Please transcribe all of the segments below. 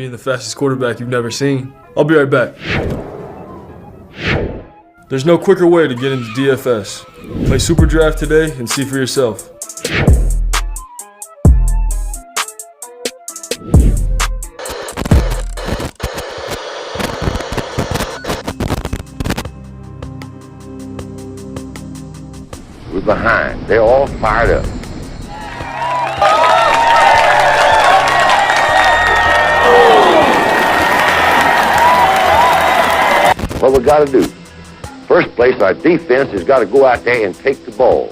being the fastest quarterback you've never seen. I'll be right back. There's no quicker way to get into DFS. Play Super Draft today and see for yourself. We're behind. They're all fired up. What we got to do? First place, our defense has got to go out there and take the ball.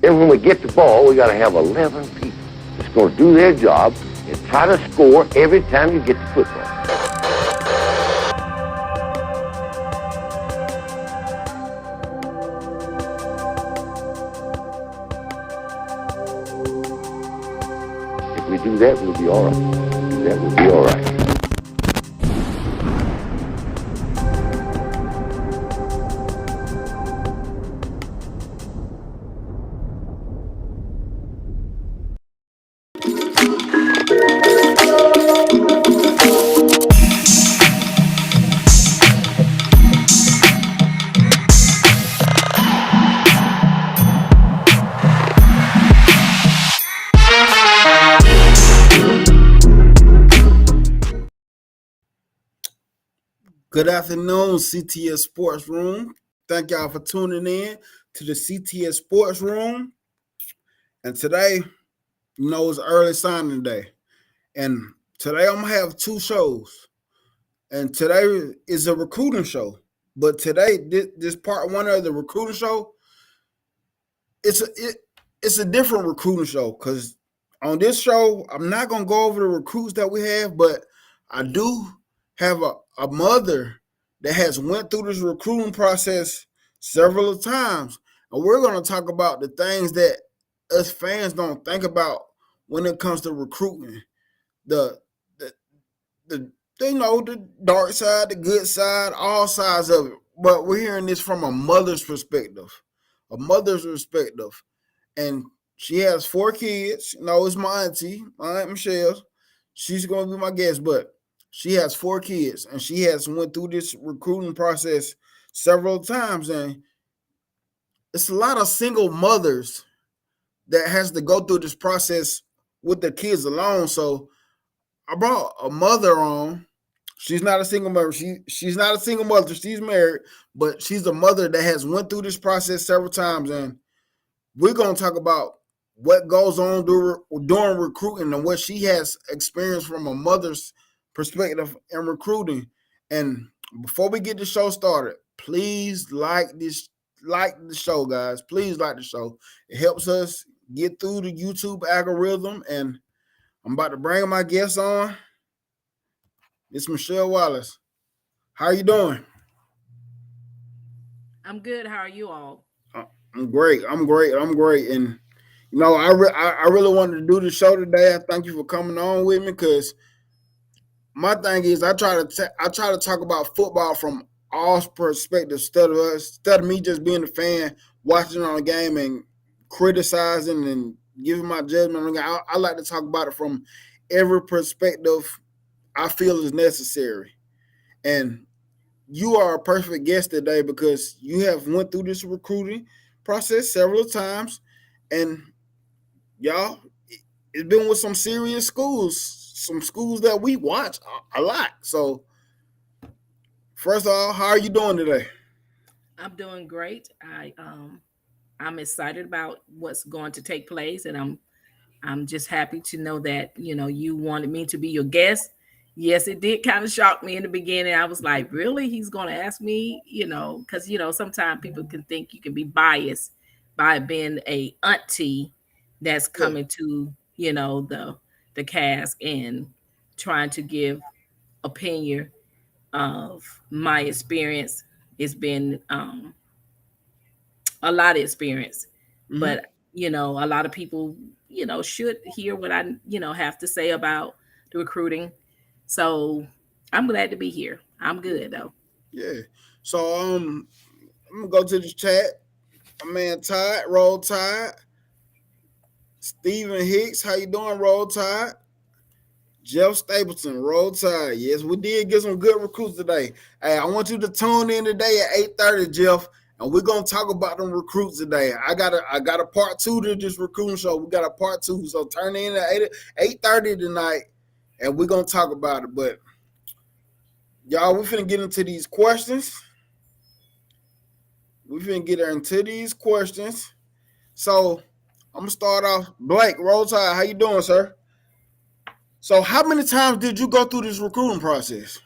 Then when we get the ball, we got to have 11 people that's going to do their job and try to score every time you get the football. If we do that, we'll be all right. That will be all right. Good afternoon, CTS Sports Room. Thank y'all for tuning in to the CTS Sports Room. And today, is early signing day. And today I'm going to have two shows. And today is a recruiting show. But today, this part one of the recruiting show, it's a different recruiting show. Because on this show, I'm not going to go over the recruits that we have, but I do have a mother that has went through this recruiting process several times. And we're going to talk about the things that us fans don't think about when it comes to recruiting. The dark side, the good side, all sides of it. But we're hearing this from a mother's perspective. And she has 4 kids. It's my auntie, my Aunt Michelle. She's going to be my guest, but she has 4 kids, and she has went through this recruiting process several times, and it's a lot of single mothers that has to go through this process with their kids alone. So I brought a mother on. She's not a single mother. She's not a single mother. She's married, but she's a mother that has went through this process several times, and we're going to talk about what goes on during recruiting and what she has experienced from a mother's perspective in recruiting. And before we get the show started, please like the show, guys. Please like the show. It helps us get through the YouTube algorithm. And I'm about to bring my guest on. It's Michelle Wallace. How are you doing? I'm good. How are you all? I'm great. And I really wanted to do the show today. I thank you for coming on with me, because my thing is I try to talk about football from all perspectives instead of me just being a fan watching on a game and criticizing and giving my judgment on the game. I like to talk about it from every perspective I feel is necessary. And you are a perfect guest today because you have went through this recruiting process several times, and y'all, it's been with some serious schools. Some schools that we watch a lot. So, first of all, how are you doing today? I'm doing great. I'm excited about what's going to take place, and I'm just happy to know that you wanted me to be your guest. Yes, it did kind of shock me in the beginning. I was like, really? He's going to ask me? Because sometimes people can think you can be biased by being a auntie that's coming to the cast and trying to give opinion of my experience. It's been a lot of experience, but a lot of people should hear what I have to say about the recruiting. So I'm glad to be here. I'm good though. Yeah. So I'm gonna go to the chat. My man Todd, Roll Tide. Stephen Hicks, how you doing, Roll Tide? Jeff Stapleton, Roll Tide. Yes, we did get some good recruits today. Hey, I want you to tune in today at 8:30, Jeff, and we're gonna talk about them recruits today. I got a part two to this recruiting show. We got a part two, so turn in at 8:30 tonight, and we're gonna talk about it. But y'all, we finna get into these questions. We finna get into these questions. So I'm gonna start off. Blake, Roll Tide, how you doing, sir? So how many times did you go through this recruiting process?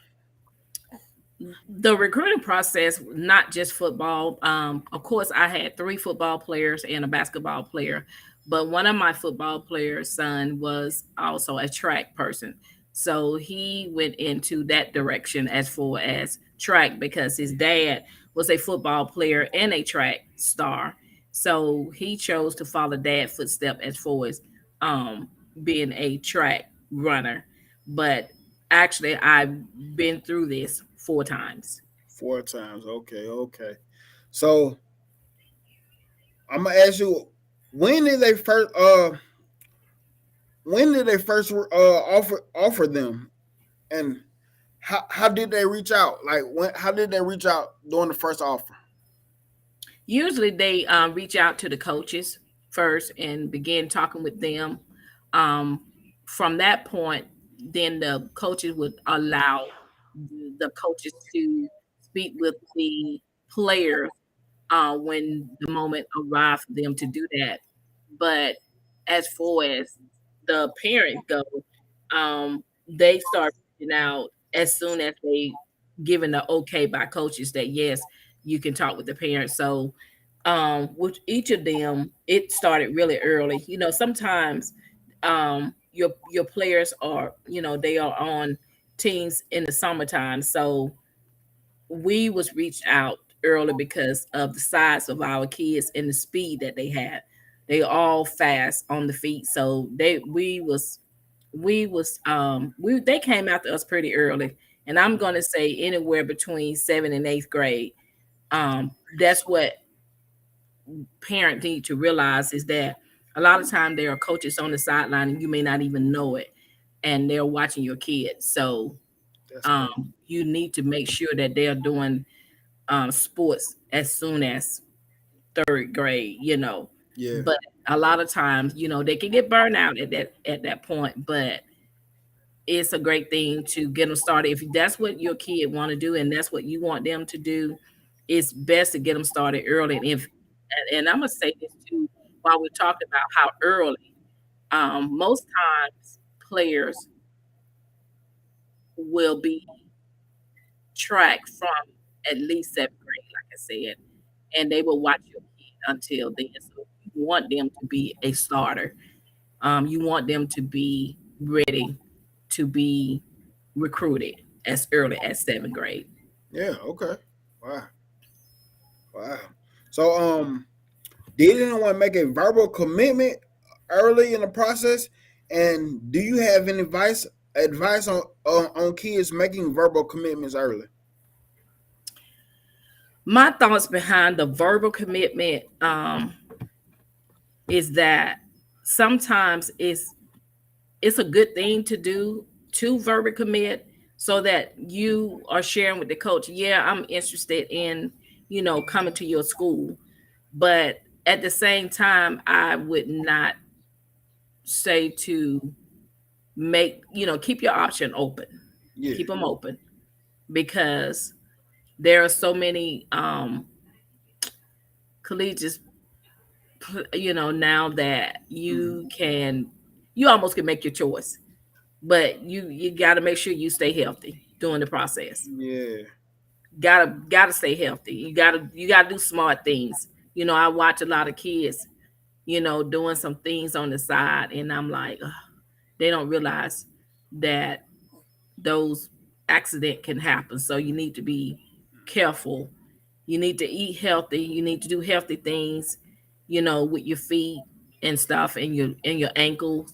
The recruiting process, not just football. Of course, I had 3 football players and a basketball player, but one of my football players' son was also a track person. So he went into that direction as far as track because his dad was a football player and a track star. So he chose to follow dad's footstep as far as um, being a track runner. But actually, I've been through this 4 times. 4 times. Okay, okay. So I'm gonna ask you, when did they first offer them, and how did they reach out? Like how did they reach out during the first offer? Usually, they reach out to the coaches first and begin talking with them. Um, from that point, then the coaches would allow the coaches to speak with the players when the moment arrived for them to do that. But as far as the parents go, they start reaching out as soon as they given the okay by coaches that yes, you can talk with the parents. So with each of them, it started really early. Sometimes your players are, they are on teams in the summertime. So we was reached out early because of the size of our kids and the speed that they had. They all fast on the feet, so we they came after us pretty early, and I'm gonna say anywhere between 7th and 8th grade. That's what parents need to realize is that a lot of time there are coaches on the sideline and you may not even know it, and they're watching your kids. So That's correct. you need to make sure that they're doing sports as soon as 3rd grade, Yeah, but a lot of times, they can get burned out at that point, but it's a great thing to get them started. If that's what your kid want to do and that's what you want them to do, it's best to get them started early. And I'm gonna say this too while we're talking about how early, most times players will be tracked from at least 7th grade, like I said, and they will watch your kid until then. So you want them to be a starter. You want them to be ready to be recruited as early as 7th grade. yeah, okay. Wow, wow. So did anyone make a verbal commitment early in the process? And do you have any advice on kids making verbal commitments early? My thoughts behind the verbal commitment is that sometimes it's a good thing to do to verbal commit so that you are sharing with the coach, yeah, I'm interested in, coming to your school. But at the same time, I would not say to keep your option open. Yeah, Keep them open because there are so many collegiate, now that you almost can make your choice, but you got to make sure you stay healthy during the process. yeah, Gotta stay healthy. You gotta do smart things. I watch a lot of kids, doing some things on the side, and I'm like, ugh, they don't realize that those accident can happen. So you need to be careful. You need to eat healthy. You need to do healthy things, with your feet and stuff and your ankles.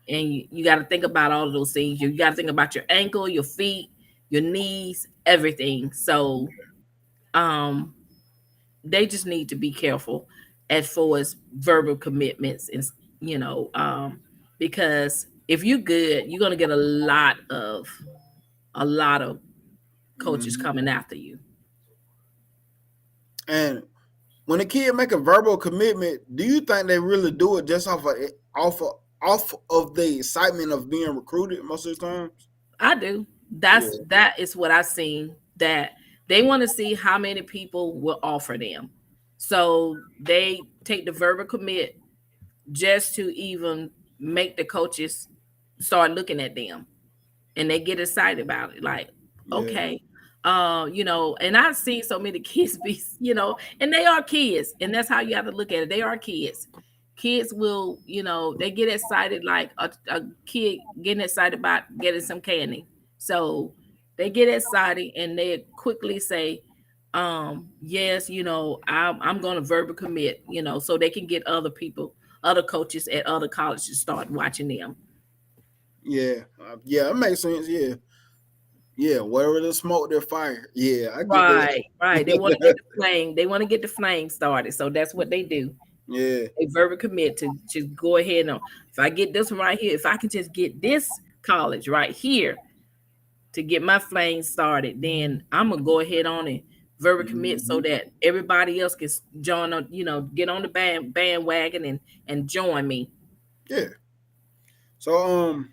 And you got to think about all of those things. You got to think about your ankle, your feet, your knees, everything. So they just need to be careful as far as verbal commitments and because if you're good, you're gonna get a lot of coaches coming after you. And when a kid make a verbal commitment, do you think they really do it just off of the excitement of being recruited most of the times? I do. Yeah. That is what I've seen, that they want to see how many people will offer them. So they take the verbal commit just to even make the coaches start looking at them, and they get excited about it. Like, Yeah. okay, and I've seen so many kids be, and they are kids, and that's how you have to look at it. They are kids. Kids will, they get excited like a kid getting excited about getting some candy. So they get excited and they quickly say, yes, I'm going to verbal commit, so they can get other people, other coaches at other colleges to start watching them. Yeah. Yeah, it makes sense. Yeah. Yeah. Wherever the smoke, there's fire. Yeah, I get Right, right. They want to get that. the flame. They want to get the flame started. So that's what they do. Yeah. They verbal commit to just go ahead and if I get this one right here, if I can just get this college right here to get my flame started, then I'm gonna go ahead on and verbal commit so that everybody else can join on, get on the bandwagon and join me. Yeah. So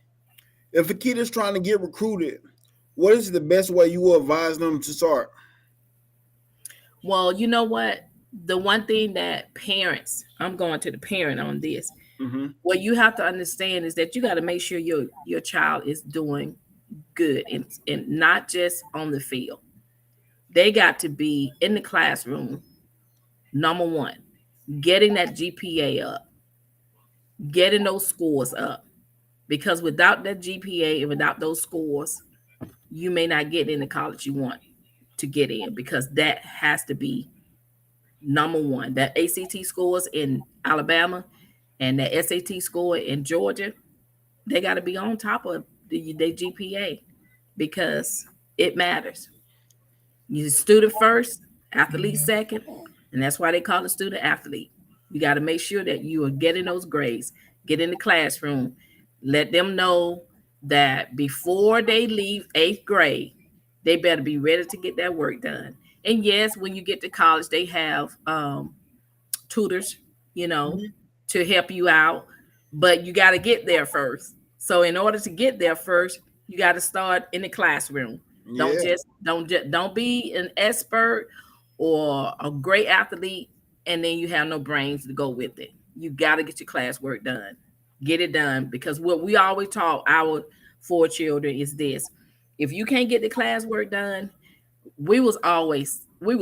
if a kid is trying to get recruited, what is the best way you will advise them to start? Well, you know what? The one thing that parents, I'm going to the parent on this. Mm-hmm. What you have to understand is that you got to make sure your child is doing good and not just on the field. They got to be in the classroom, number one, getting that GPA up, getting those scores up. Because without that GPA and without those scores, you may not get in the college you want to get in, because that has to be number one. That ACT scores in Alabama and the SAT score in Georgia, they got to be on top of their GPA, because it matters. You're student first, athlete second, and that's why they call it student athlete. You got to make sure that you are getting those grades, get in the classroom, let them know that before they leave 8th grade, they better be ready to get that work done. And yes, when you get to college, they have tutors, to help you out, but you got to get there first. So in order to get there first, you got to start in the classroom. Yeah. Don't be an expert or a great athlete and then you have no brains to go with it. You got to get your classwork done. Get it done, because what we always taught our 4 children is this: if you can't get the classwork done, we was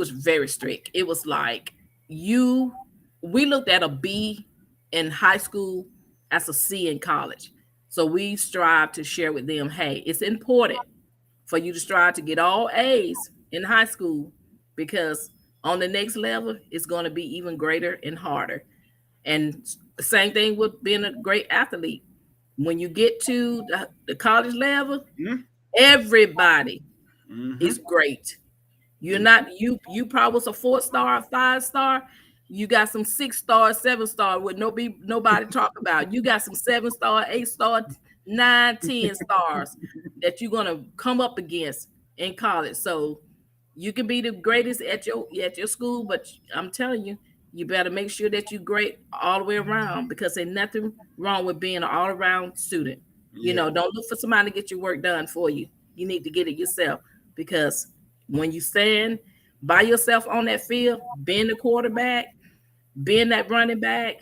very strict. It was like you we looked at a B in high school as a C in college. So we strive to share with them, hey, it's important for you to strive to get all A's in high school, because on the next level it's going to be even greater and harder. And the same thing with being a great athlete. When you get to the college level, everybody Mm-hmm. is great. You're not you probably was a 4 star, 5 star. You got some 6 star, 7 star with nobody talk about. You got some 7 star, 8 star, 9, 10 stars that you're gonna come up against in college. So you can be the greatest at your school, but I'm telling you, you better make sure that you're great all the way around, because there's nothing wrong with being an all around student. Yeah. Don't look for somebody to get your work done for you. You need to get it yourself, because when you stand by yourself on that field, being the quarterback, being that running back,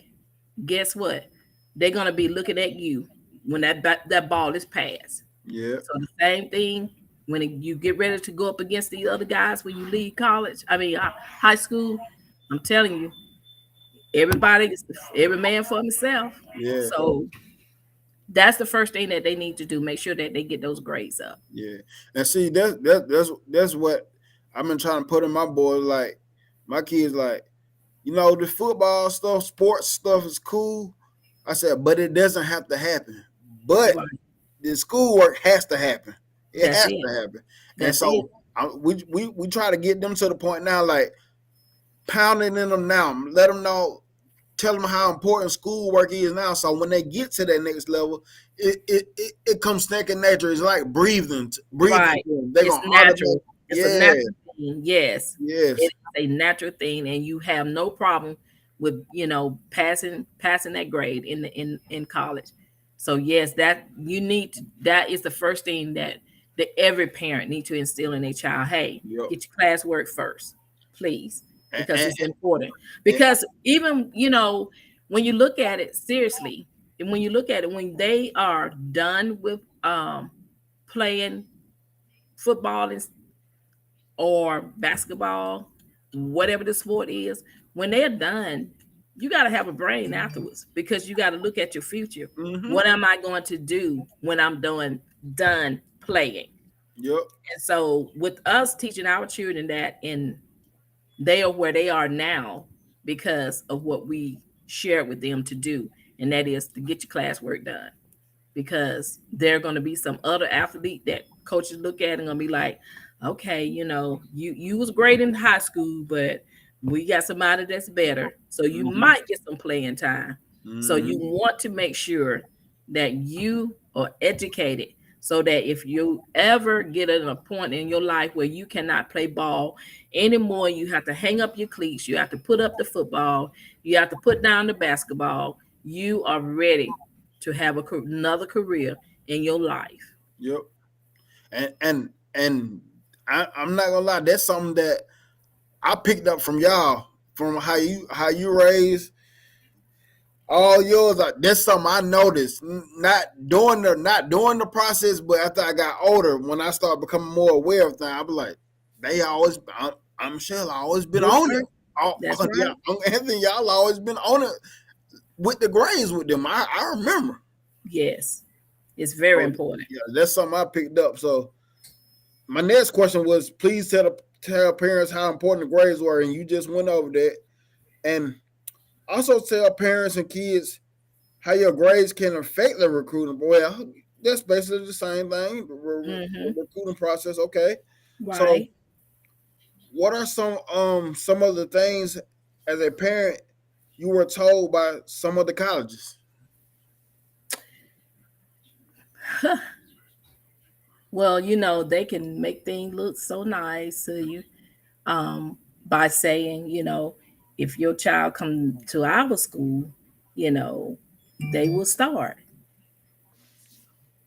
guess what? They're gonna be looking at you when that ball is passed. Yeah. So the same thing when you get ready to go up against the other guys when you leave college. I mean, high school. I'm telling you, every man for himself. Yeah. So that's the first thing that they need to do. Make sure that they get those grades up. Yeah. And see, that's what I've been trying to put in my boys. Like my kids, like, the football stuff, sports stuff is cool. I said, but it doesn't have to happen. But Right. the schoolwork has to happen. It That's has it. to happen. And That's it. so we try to get them to the point now, like pounding in them now. Let them know, tell them how important schoolwork is now. So when they get to that next level, it comes thinking natural. It's like breathing Right. to them. They're It's gonna natural. automatically, It's a yeah, natural thing. Yes. yes, It is a natural thing, and you have no problem with, passing that grade in college. So yes, that you need to, that is the first thing that every parent need to instill in their child. Hey, yep. get your classwork first, please, And, because and, it's important. and, Because even, when you look at it seriously, and when you look at it, when they are done with playing football or basketball, whatever the sport is, when they're done, you got to have a brain afterwards, because you got to look at your future. mm-hmm, What am I going to do when I'm done playing? yep, And so with us teaching our children that, and they are where they are now because of what we shared with them to do, and that is to get your classwork done, because there are going to be some other athlete that coaches look at and going to be like, okay, you was great in high school, but we got somebody that's better, so you mm-hmm, might get some playing time. So you mm-hmm, want to make sure that you are educated, so that if you ever get at a point in your life where you cannot play ball anymore, you have to hang up your cleats, you have to put up the football, you have to put down the basketball, you are ready to have another career in your life. yep. And I'm not gonna lie, that's something that I picked up from y'all, from how you raised all yours. Like, that's something I noticed. Not doing the process, but after I got older, when I started becoming more aware of things, I be like, they always. I'm sure I always been Yes, on sir. it. Oh, That's yeah, right. Anthony, y'all always been on it with the grades with them. I remember. Yes. It's very So important. yeah, that's something I picked up. So my next question was, please tell parents how important the grades were, and you just went over that. And also tell parents and kids how your grades can affect the recruiting. Well, that's basically the same thing. The Hmm. recruiting process. Okay, so Right. what are some of the things as a parent you were told by some of the colleges? Well, they can make things look so nice to you, by saying, if your child come to our school, you know, they will start.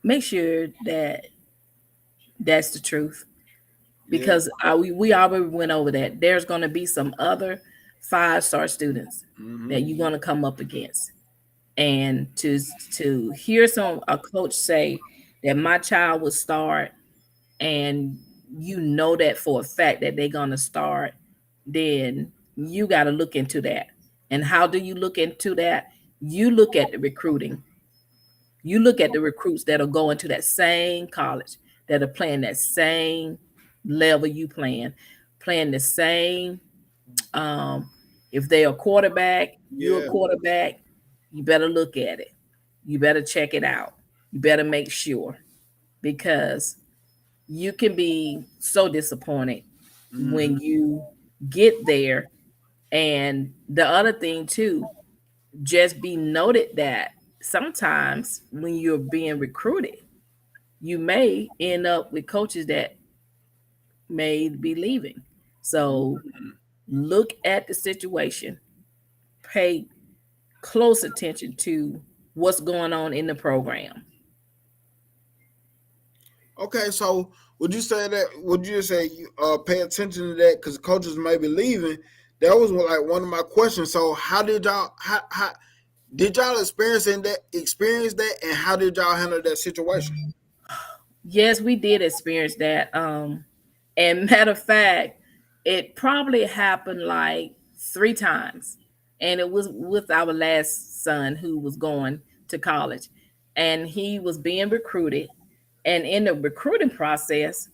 Make sure that that's the truth, Yeah. because we already went over that. There's going to be some other 5-star students Mm-hmm. that you're going to come up against, and to hear a coach say that my child will start, and that for a fact that they're going to start, then you got to look into that. And how do you look into that? You look at the recruiting. You look at the recruits that are going to that same college, that are playing that same level you playing the same. Um, if they're a quarterback, you're a Yeah. quarterback, you better look at it. You better check it out. You better make sure, because you can be so disappointed Mm-hmm. when you get there. And the other thing too, just be noted that sometimes when you're being recruited, you may end up with coaches that may be leaving. So look at the situation, pay close attention to what's going on in the program. Okay, so would you say pay attention to that because coaches may be leaving? That was like one of my questions. So how did y'all how did y'all experience that and how did y'all handle that situation? Yes, we did experience that. And matter of fact, it probably happened like 3 times. And it was with our last son who was going to college. And he was being recruited. And in the recruiting process,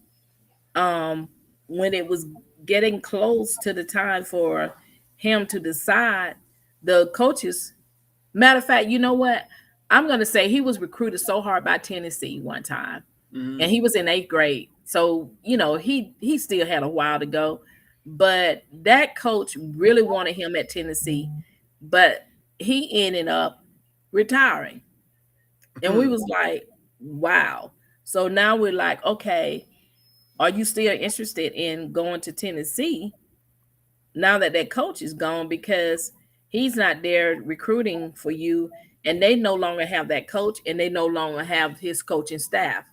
um, when it was getting close to the time for him to decide, the coaches, matter of fact, you know what? I'm gonna say he was recruited so hard by Tennessee one time. Mm-hmm. and he was in 8th grade. So he still had a while to go, but that coach really wanted him at Tennessee, but he ended up retiring, and we was like, wow. So now we're like, okay, are you still interested in going to Tennessee now that that coach is gone, because he's not there recruiting for you, and they no longer have that coach, and they no longer have his coaching staff.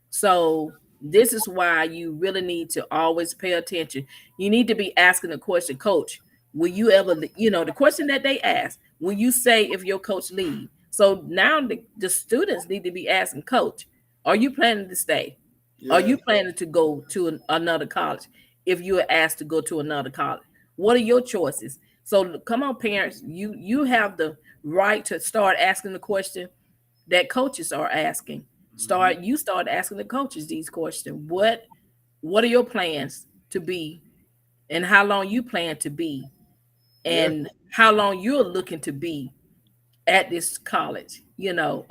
So this is why you really need to always pay attention. You need to be asking the question, coach, will you ever, the question that they ask, will you say if your coach leave? So now the students need to be asking, coach, are you planning to stay? Are Yeah. you planning to go to another college? If you are asked to go to another college, what are your choices? So come on, parents, you have the right to start asking the question that coaches are asking. Mm-hmm. Start asking the coaches these questions. What are your plans to be, and how long you plan to be, Yeah. and how long you're looking to be at this college?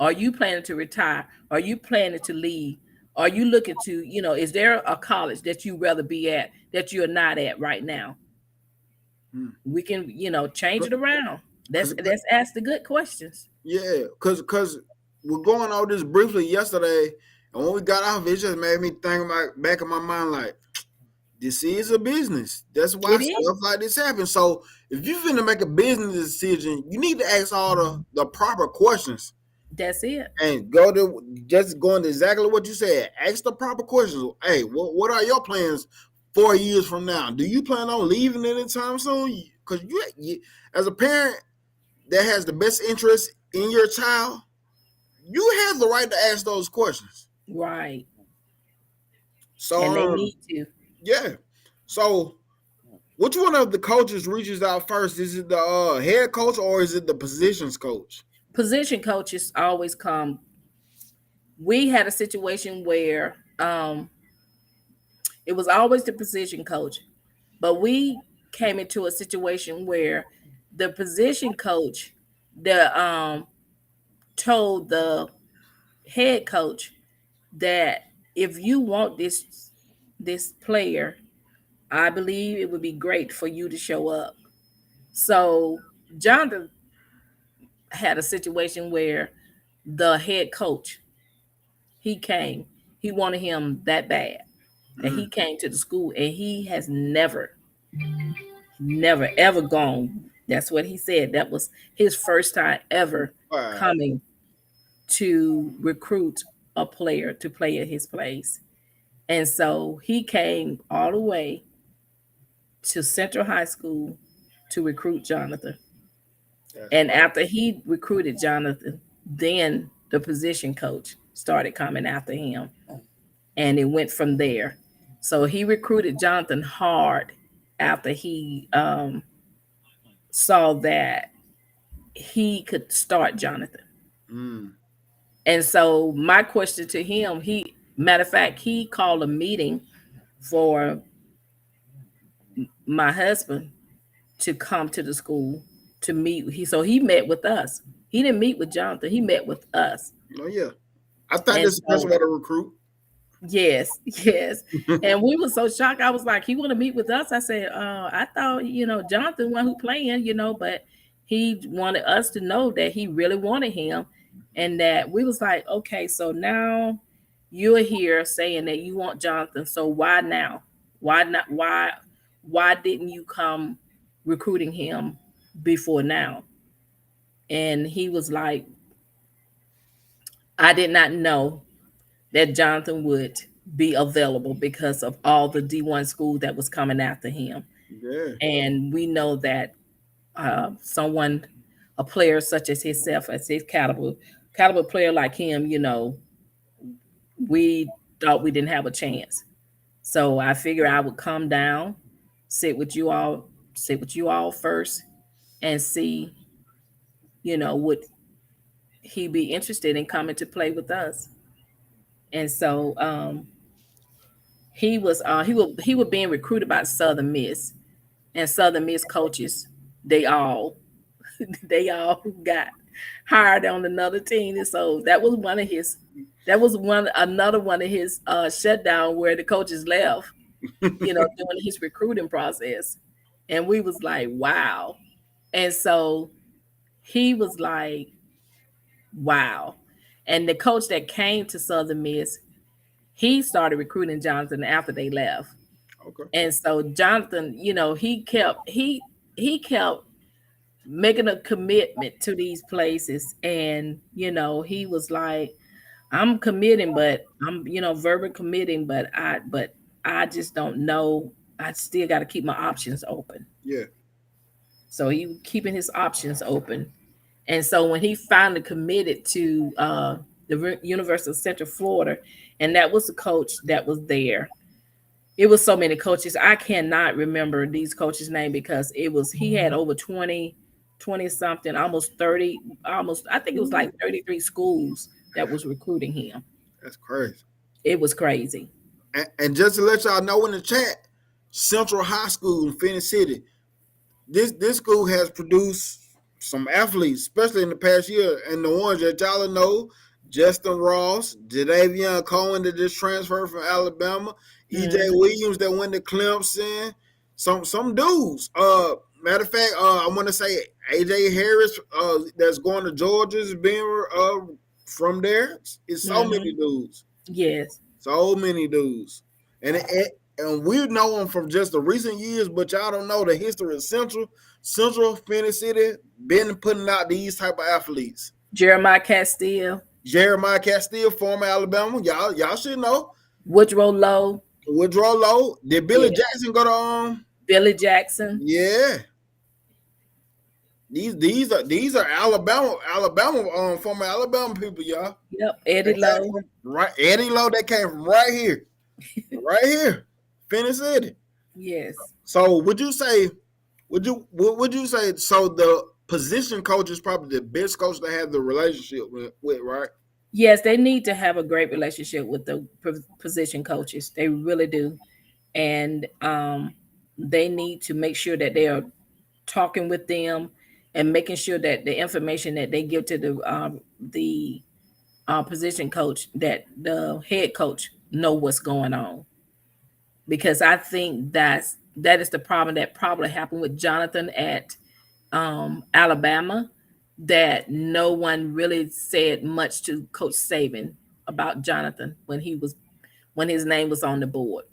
Are you planning to retire? Are you planning to leave? Are you looking to, is there a college that you rather be at that you're not at right now? We can, change it around. That's Because that's ask the good questions. yeah, because we're going over this briefly yesterday, and when we got off, it just made me think about back in my mind like this is a business. That's why It is. stuff like this happens. So if you're gonna make a business decision, you need to ask all the proper questions That's it. and go to just going to exactly what you said. Ask the proper questions. Hey, what are your plans 4 years from now? Do you plan on leaving anytime soon? Because you, as a parent that has the best interest in your child, you have the right to ask those questions. Right. So And they need to. yeah. So which one of the coaches reaches out first? Is it the head coach or is it the positions coach? Position coaches always come. We had a situation where it was always the position coach, but we came into a situation where the position coach the told the head coach that if you want this player, I believe it would be great for you to show up. So Jonathan had a situation where the head coach, he came, he wanted him that bad that he Mm, came to the school, and he has never ever gone. That's what he said. That was his first time ever wow. coming to recruit a player to play at his place. And so he came all the way to Central High School to recruit Jonathan. That's And crazy. after he recruited Jonathan, then the position coach started coming after him. And it went from there. So he recruited Jonathan hard after he saw that he could start Jonathan. Mm, And so my question to him, matter of fact, he called a meeting for my husband to come to the school to meet. He met with us. He didn't meet with Jonathan. He met with us. oh yeah. I thought And this person so was a recruit. yes, yes. And we were so shocked. I was like, he want to meet with us? I said, I thought, Jonathan one who playing, but he wanted us to know that he really wanted him. And that we was like, okay, so now you're here saying that you want Jonathan. So why now? Why not? Why didn't you come recruiting him before now? And he was like, I did not know that Jonathan would be available because of all the D1 school that was coming after him. Yeah. And we know that a player such as himself, as his caliber player like him, we thought we didn't have a chance. So I figured I would come down, sit with you all, sit with you all first, and see, would he be interested in coming to play with us? And so he was being recruited by Southern Miss, and Southern Miss coaches, they all they all got hired on another team. And so that was one of his another one of his shutdown where the coaches left, during his recruiting process. And we was like, wow. And so he was like, wow. And the coach that came to Southern Miss, he started recruiting Jonathan after they left. Okay. And so Jonathan, he kept making a commitment to these places. And, he was like, I'm committing, but I'm, verbal committing, but I just don't know. I still got to keep my options open. Yeah. So he was keeping his options open. And so when he finally committed to the University of Central Florida, and that was the coach that was there. It was so many coaches. I cannot remember these coaches' name because he had over 20 something, almost 30, almost, I think it was like 33 schools that was recruiting him. That's crazy. It was crazy. And just to let y'all know in the chat, Central High School in Phoenix City, this school has produced some athletes, especially in the past year. And the ones that y'all know, Justin Ross, Jadavion Cohen that just transferred from Alabama, EJ Williams that went to Clemson, some dudes. Matter of fact, I want to say AJ Harris that's going to Georgia is being from there. It's so many dudes. Yes. So many dudes. And we know them from just the recent years, but y'all don't know the history of Central Phoenix City been putting out these type of athletes. Jeremiah Castile, former Alabama. Y'all should know. Woodrow Lowe. Did Billy Jackson go to Billy Jackson? Yeah. These are Alabama former Alabama people, y'all. Yep, Eddie Lowe. Right, Eddie Lowe that came from right here. Right here. Phoenix City. Yes. So would you say so the position coach is probably the best coach to have the relationship with, right? Yes, they need to have a great relationship with the position coaches. They really do. And they need to make sure that they are talking with them and making sure that the information that they give to the position coach, that the head coach know what's going on. Because I think that is the problem that probably happened with Jonathan at Alabama, that no one really said much to Coach Saban about Jonathan when his name was on the board.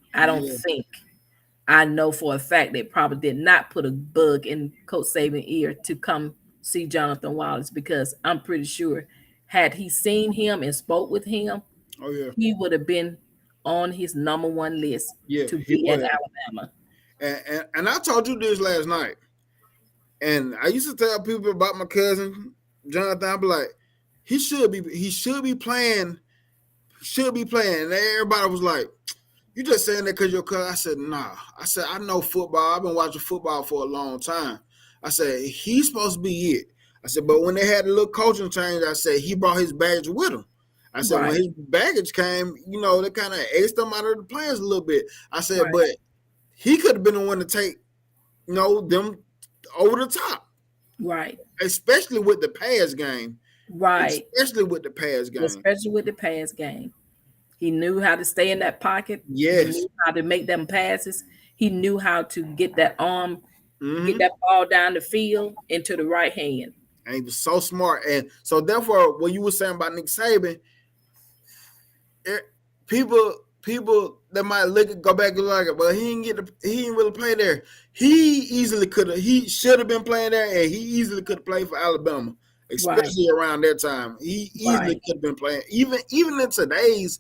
I know for a fact they probably did not put a bug in Coach Saban's ear to come see Jonathan Wallace, because I'm pretty sure had he seen him and spoke with him, he would have been on his number one list to be at Alabama. And I told you this last night. And I used to tell people about my cousin Jonathan. I'd be like, he should be playing. And everybody was like, you just saying that because your cousin. I said, nah. I said, I know football. I've been watching football for a long time. I said, he's supposed to be it. I said, but when they had a little coaching change, I said, he brought his baggage with him. I said, when his baggage came, they kind of aced him out of the plans a little bit. I said, but he could have been the one to take, them over the top. Right. Especially with the pass game. Right. Especially with the pass game. He knew how to stay in that pocket. Yes. He knew how to make them passes. He knew how to get that arm, get that ball down the field into the right hand. And he was so smart. And so therefore, what you were saying about Nick Saban, people that might go back and look at, well, he didn't really play there. He should have been playing there, and he easily could have played for Alabama, especially around that time. He easily could have been playing. Even in today's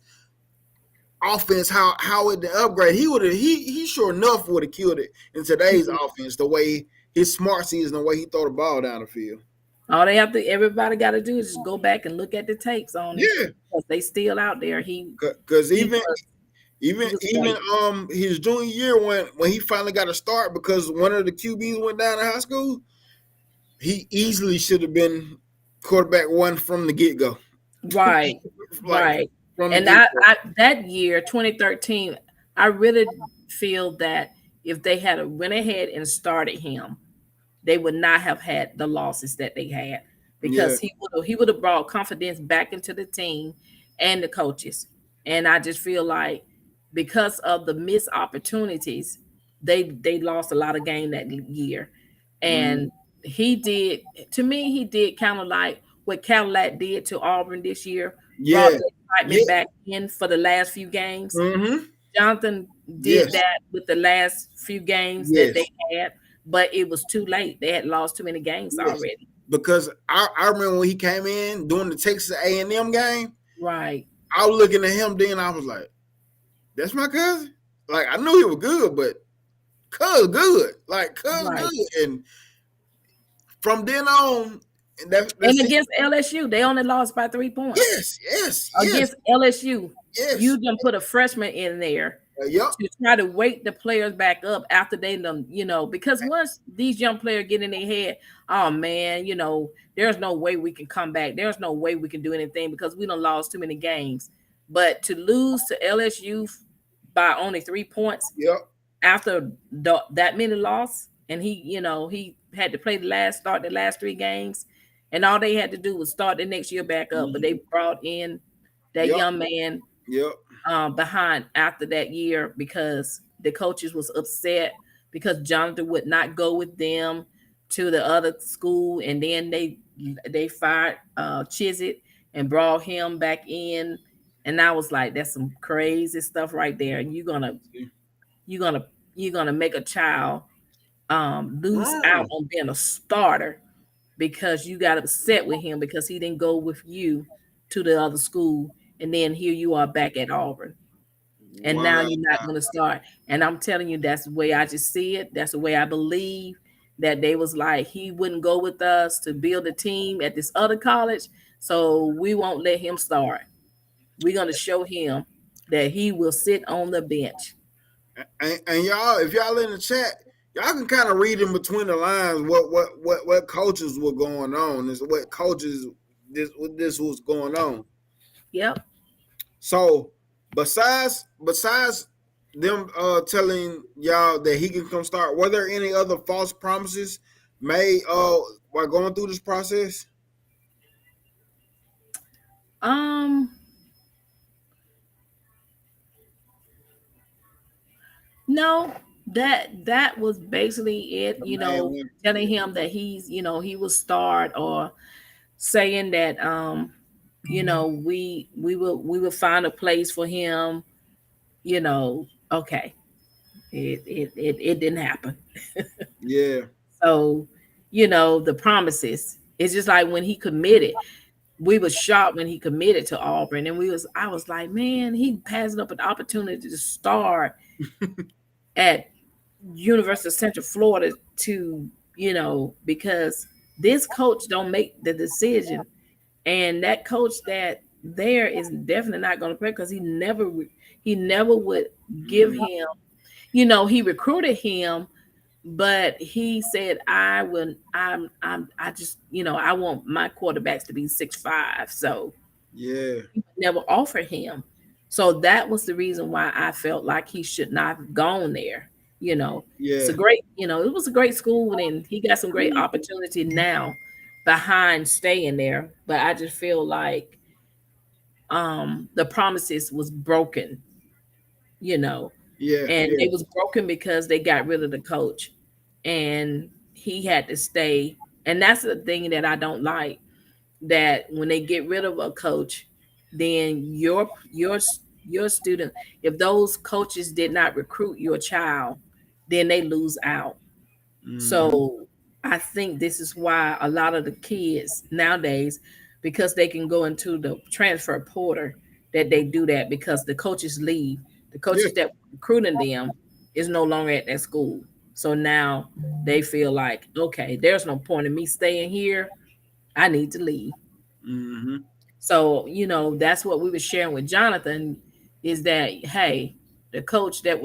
offense, how it upgrade, he sure enough would have killed it in today's offense, the way his smarts is and the way he throw the ball down the field. All everybody got to do is just go back and look at the tapes on it. Yeah, because they still out there. Because even his junior year when he finally got a start because one of the QBs went down in high school, he easily should have been quarterback one from the get go. Right, right. And that year, 2013, I really feel that if they had went ahead and started him, they would not have had the losses that they had. Yeah. because he would have brought confidence back into the team and the coaches. And I just feel like because of the missed opportunities, they lost a lot of game that year. Mm. And he did, to me, he did kind of like what Cadillac did to Auburn this year, brought Yeah. the excitement Yeah. back in for the last few games. Mm-hmm. Jonathan did Yes. that with the last few games that Yes. they had, but it was too late. They had lost too many games Yes. already. Because I remember when he came in doing the Texas A&M game, Right. I was looking at him then I was like, that's my cousin? Like I knew he was good, but cuz good. Like cuz Right. good. And from then on, and And that's it. against LSU, they only lost by 3 points. Yes, yes, yes, Against LSU, yes. you done put a freshman in there Yep. to try to wake the players back up after they done, because once these young players get in their head, oh man, there's no way we can come back. There's no way we can do anything because we done lost too many games. But to lose to LSU by only 3 points Yep. after that many loss, and he had to start the last 3 games, and all they had to do was start the next year back up. But they brought in that Yep. young man Yep. behind after that year because the coaches was upset because Jonathan would not go with them to the other school, and then they fired Chisit and brought him back in, and I was like, that's some crazy stuff right there. And you're gonna you're gonna make a child lose out Mm. on being a starter because you got upset with him because he didn't go with you to the other school, and then here you are back at Auburn, and now Wow. you're not going to start. And I'm telling you, that's the way I just see it. That's the way I believe that they was like, he wouldn't go with us to build a team at this other college, so we won't let him start. We're going to show him that he will sit on the bench. And y'all, if y'all in the chat, y'all can kind of read in between the lines what coaches were going on. Is what coaches this was going on. Yep. So besides them telling y'all that he can come start, were there any other false promises made while going through this process? Um, no, that was basically it, The main one. telling him that he was start, or saying that we will find a place for him, okay. It didn't happen. Yeah. So, the promises. It's just like when he committed. We was shocked when he committed to Auburn, and I was like, man, he passing up an opportunity to start at University of Central Florida because this coach don't make the decision, and that coach that there is definitely not going to play because he never would give him. He recruited him, but he said, I just, I want my quarterbacks to be 6'5". So Yeah. he never offered him. So that was the reason why I felt like he should not have gone there. It's Yeah. a it was a great school, and he got some great opportunity now behind staying there. But I just feel like the promises was broken, you know, Yeah. and Yeah. it was broken because they got rid of the coach, and he had to stay. And that's the thing that I don't like, that when they get rid of a coach, then your student, if those coaches did not recruit your child, then they lose out. Mm-hmm. So I think this is why a lot of the kids nowadays, because they can go into the transfer portal, that they do that because the coaches leave. The Yeah. coaches that were recruiting them is no longer at that school. So now they feel like, okay, there's no point in me staying here. I need to leave. Mm-hmm. So, that's what we were sharing with Jonathan, is that, hey, the coach that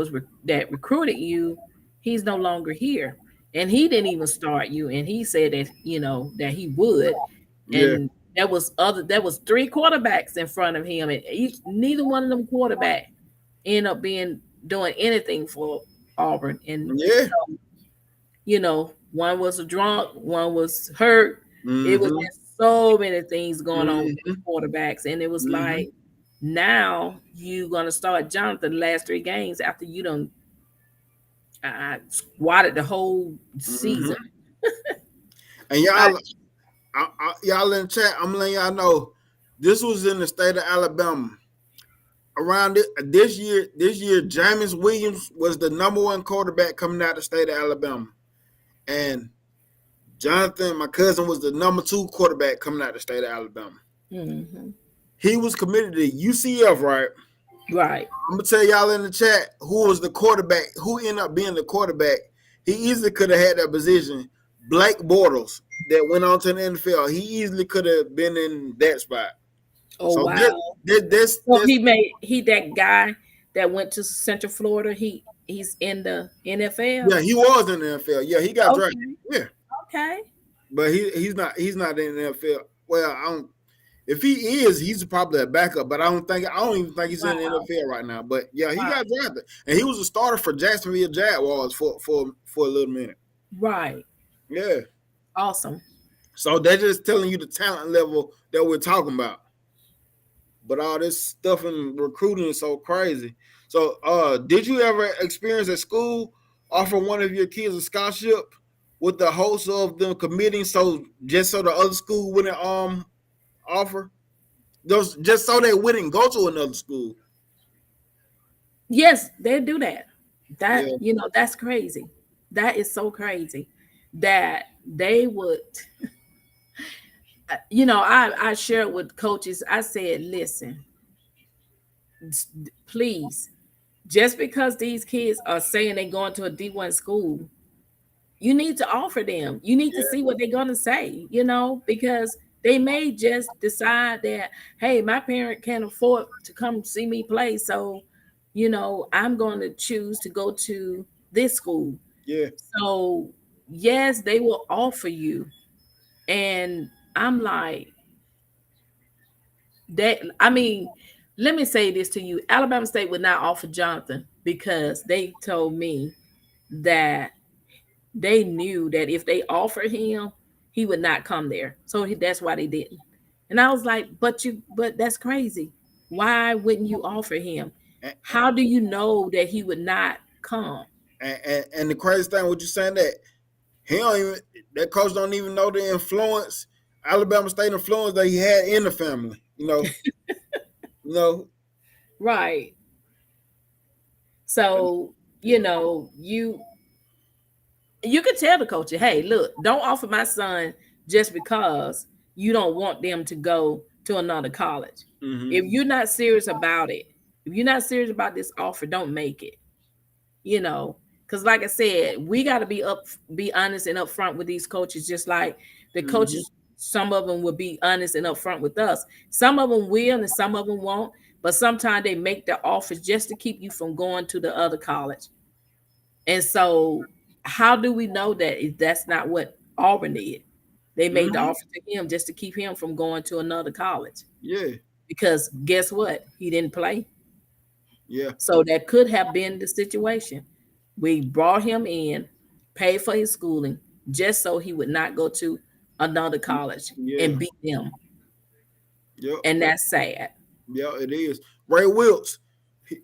recruited you, he's no longer here. And he didn't even start you. And he said that, that he would. Yeah. And there was 3 quarterbacks in front of him, and neither one of them quarterback ended up doing anything for Auburn. And Yeah. one was a drunk, one was hurt. It was Mm-hmm. so many things going on with Mhm. quarterbacks, and it was Mhm. like, now you gonna start Jonathan the last 3 games after you done squatted the whole season. Mhm. And I, y'all in the chat, I'm letting y'all know this was in the state of Alabama. Around this year, Jameis Williams was the #1 quarterback coming out of the state of Alabama, and Jonathan, my cousin, was the #2 quarterback coming out of the state of Alabama. mm-hmm. He was committed to UCF, right? Right. I'm gonna tell y'all in the chat who was the quarterback, who ended up being the quarterback. He easily could have had that position. Blake Bortles, that went on to the NFL. He easily could have been in that spot. Oh So wow. So this he that guy that went to Central Florida. He's in the NFL. yeah, he was in the NFL. Yeah, he got drafted. Okay. Yeah, Okay. but he's not in the NFL. Well, I don't. If he is, he's probably a backup. But I don't even think he's in the Wow. NFL right now. But yeah, he Wow. got drafted, and he was a starter for Jacksonville Jaguars for a little minute. Right. Yeah. Awesome. So they're just telling you the talent level that we're talking about. But all this stuff in recruiting is so crazy. So did you ever experience at school offer one of your kids a scholarship with the hopes of them committing so the other school wouldn't offer? Those just so they wouldn't go to another school. Yes, they do that. Yeah. That's crazy. That is so crazy that they would. I shared with coaches. I said, listen, please, just because these kids are saying they're going to a D1 school, you need to offer them. You need to Yeah. see what they're going to say, because they may just decide that, hey, my parent can't afford to come see me play. So, I'm going to choose to go to this school. Yeah. So, yes, they will offer you. And I'm like, let me say this to you. Alabama State would not offer Jonathan because they told me that they knew that if they offered him, he would not come there. So that's why they didn't. And I was like, but that's crazy. Why wouldn't you offer him? And, How do you know that he would not come? and the crazy thing, what you saying that he don't even that coach don't even know the influence, Alabama State influence that he had in the family. You know, Right. So, you could tell the coach, hey, look, don't offer my son just because you don't want them to go to another college. mm-hmm. If you're not serious about it, if you're not serious about this offer, don't make it. Because like I said, we got to be honest and upfront with these coaches, just like the Mm-hmm. coaches. Some of them will be honest and upfront with us. Some of them will, and some of them won't. But sometimes they make the offers just to keep you from going to the other college. And so, how do we know that if that's not what Auburn did? They made the Mm-hmm. offer to him just to keep him from going to another college. Yeah. Because guess what? He didn't play. Yeah. So that could have been the situation. We brought him in, paid for his schooling, just so he would not go to another college Yeah. and beat them. Yep. And that's sad. Yeah, it is. Ray Wilkes,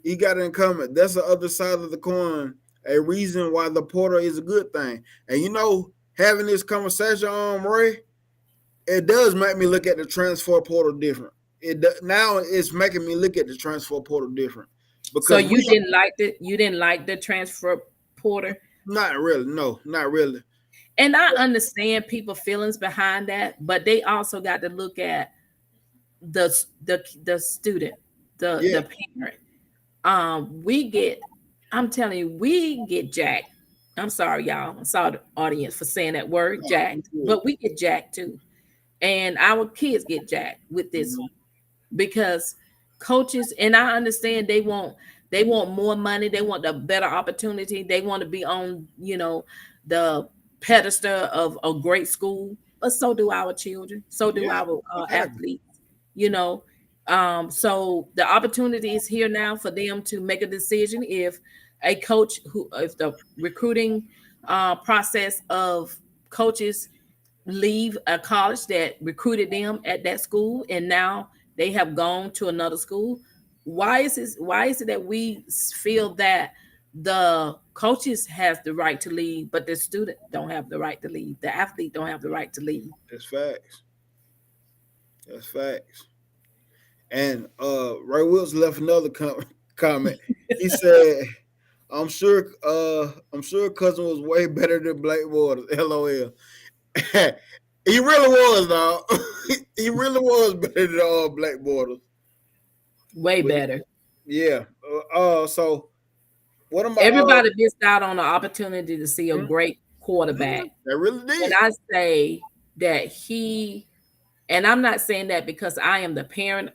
he got it in common. That's the other side of the coin. A reason why the portal is a good thing. And having this conversation on Ray, it does make me look at the transfer portal different. Now it's making me look at the transfer portal different So because you didn't like the transfer portal? not really. No, not really. And I understand people feelings behind that, but they also got to look at the student, the Yeah, the parent. I'm telling you, we get jacked. I'm sorry, y'all. I'm sorry, the audience, for saying that word, jacked, but we get jacked too, and our kids get jacked with this mm-hmm. because coaches, and I understand they want more money, they want a better opportunity, they want to be on the pedestal of a great school, but so do our children, so do Yeah, our exactly. athletes, you know. So the opportunity is here now for them to make a decision. If the recruiting process of coaches leave a college that recruited them at that school, and now they have gone to another school. Why is it that we feel that the coaches has the right to leave, but the student don't have the right to leave, the athlete don't have the right to leave? That's facts. That's facts. And Ray Wills left another comment. He said, I'm sure cousin was way better than Blake Waters. LOL. He really was, dog. He really was better than Black Waters. Way But, better. yeah. So what am I? Everybody missed out on the opportunity to see a great quarterback. They really did. And I say that and I'm not saying that because I am the parent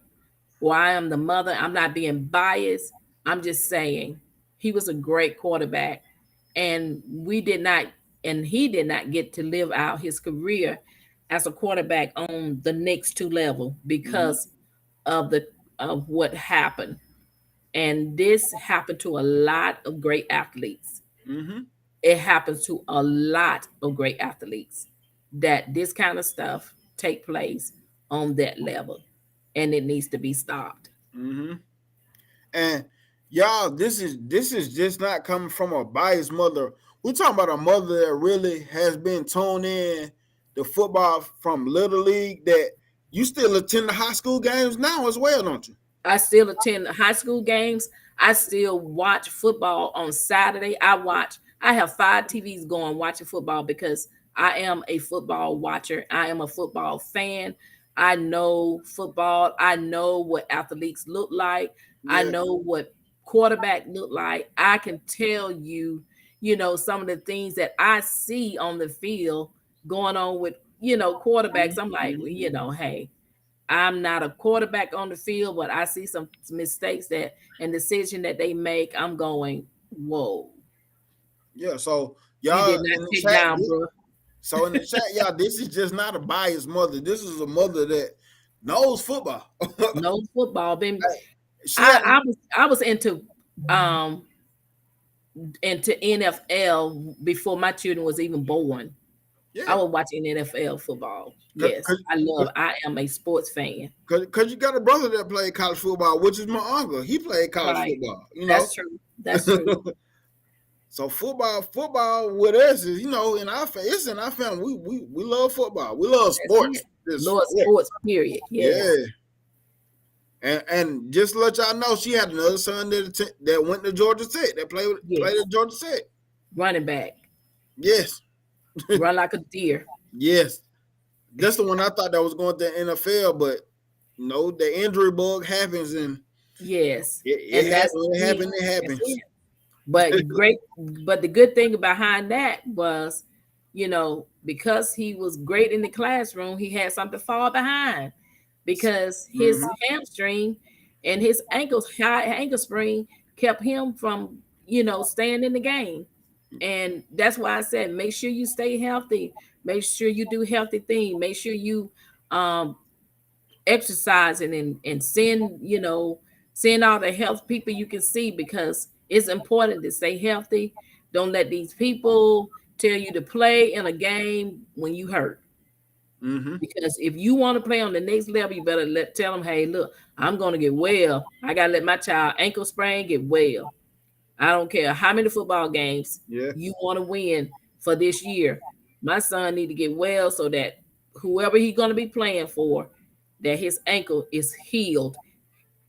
or I am the mother. I'm not being biased. I'm just saying he was a great quarterback, and he did not get to live out his career as a quarterback on the next two level because of what happened. And this happened to a lot of great athletes. Mm-hmm. It happens to a lot of great athletes that this kind of stuff take place on that level, and it needs to be stopped. Mm-hmm. And y'all, this is just not coming from a biased mother. We're talking about a mother that really has been tuned in the football from Little League, that you still attend the high school games now as well, don't you? I still attend high school games. I still watch football on Saturday. I have 5 TVs going watching football because I am a football watcher. I am a football fan. I know football. I know what athletes look like. I know what quarterback look like. I can tell you, some of the things that I see on the field going on with, quarterbacks. I'm like, hey, I'm not a quarterback on the field, but I see some mistakes and decision that they make. I'm going, whoa. Yeah, so You y'all did in not the take chat, down, bro. so in the chat, y'all, this is just not a biased mother. This is a mother that knows football. No football. Then She had, I was into NFL before my children was even born. yeah, I was watching NFL football. Yes, I am a sports fan. Because you got a brother that played college football, which is my uncle. He played college Right. football. That's true. That's true. So football with us is, in our family. It's in our family. We love football. We love sports. Lord, sports, period. Yes. Yeah. And just to let y'all know, she had another son that went to Georgia Tech, that played at Georgia Tech. Running back. Yes. Run like a deer. Yes. That's the one I thought that was going to the NFL, but the injury bug happens, and yes, it happens. But the good thing behind that was, because he was great in the classroom, he had something to fall behind because his hamstring and his ankle sprain kept him from, staying in the game. And that's why I said, make sure you stay healthy. Make sure you do healthy things. Make sure you exercising and send all the health people you can see, because it's important to stay healthy. Don't let these people tell you to play in a game when you hurt. Mm-hmm. Because if you want to play on the next level, you better tell them, hey, look, I'm going to get well. I got to let my child ankle sprain get well. I don't care how many football games you want to win for this year. My son need to get well so that whoever he's going to be playing for, that his ankle is healed,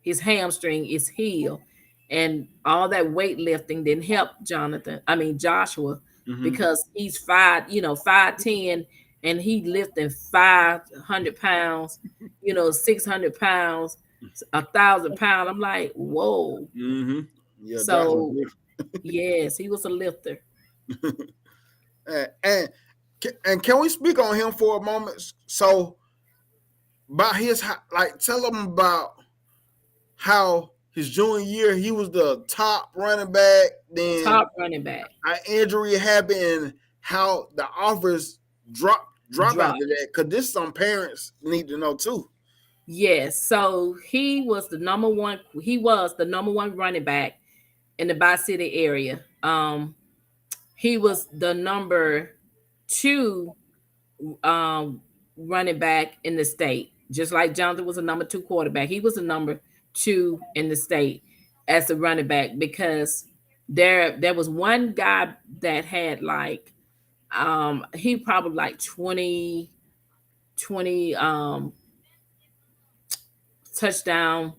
his hamstring is healed, and all that weightlifting didn't help Joshua, because he's 5'10", and he lifting 500 pounds, 600 pounds, 1,000 pounds. I'm like, whoa. Mm-hmm. Yeah, so yes, he was a lifter. and can we speak on him for a moment? So about tell him about how his junior year he was the top running back. Then An injury happened, and how the offers drop after that. Because this some parents need to know too. Yes, so he was the number one. He was the number one running back in the Bi-City area. He was the number 2 um, running back in the state. Just like Jonathan was a number 2 quarterback, he was a number 2 in the state as a running back because there was one guy that had like he probably like 20 touchdown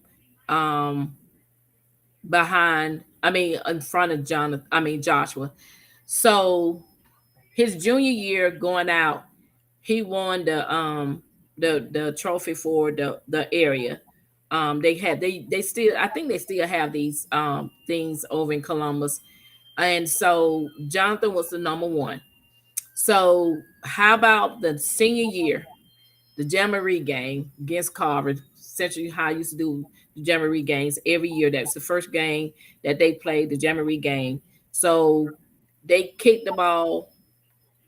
um behind, I mean, in front of Jonathan, I mean Joshua. So his junior year going out, he won the trophy for the area. They still, I think they still have these things over in Columbus. And so Jonathan was the number 1. So how about the senior year, the Jamboree game against Carver? Central High used to do the Jamboree games every year. That's the first game that they played, the Jamboree game. So they kicked the ball,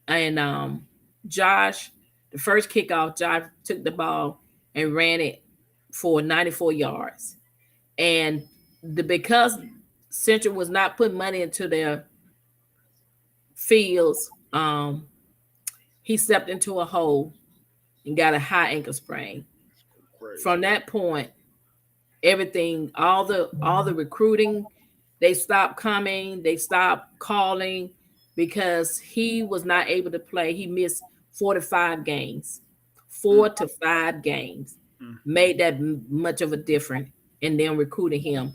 and Josh, the first kickoff, Josh took the ball and ran it for 94 yards. And because Central was not putting money into their fields, he stepped into a hole and got a high ankle sprain. Crazy. From that point, everything, all the recruiting, they stopped coming, they stopped calling because he was not able to play. He missed 4 to 5 games. 4 to 5 games made that much of a difference in them recruiting him,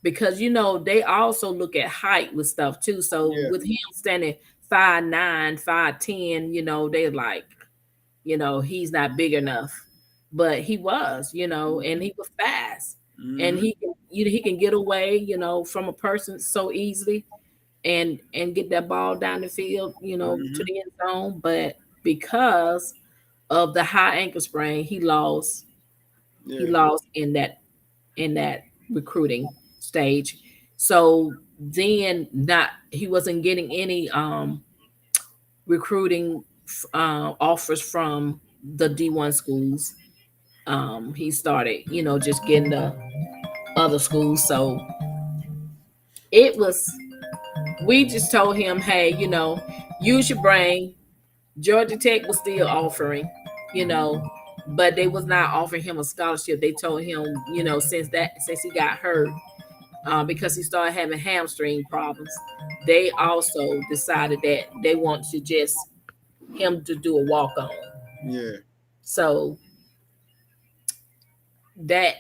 because they also look at height with stuff too. So Yeah. with him standing 5'9", 5'10", they're like, he's not big enough, but he was, and he was fast, and he can get away, from a person so easily, and get that ball down the field, to the end zone. But because of the high ankle sprain, he lost. He Yeah. lost in that recruiting stage. So then, not he wasn't getting any recruiting offers from the D1 schools. He started, just getting the other schools. So it was, we just told him, hey, use your brain. Georgia Tech was still offering, you know, but they was not offering him a scholarship. They told him, since he got hurt, because he started having hamstring problems, they also decided that they want to just him to do a walk on. Yeah. So that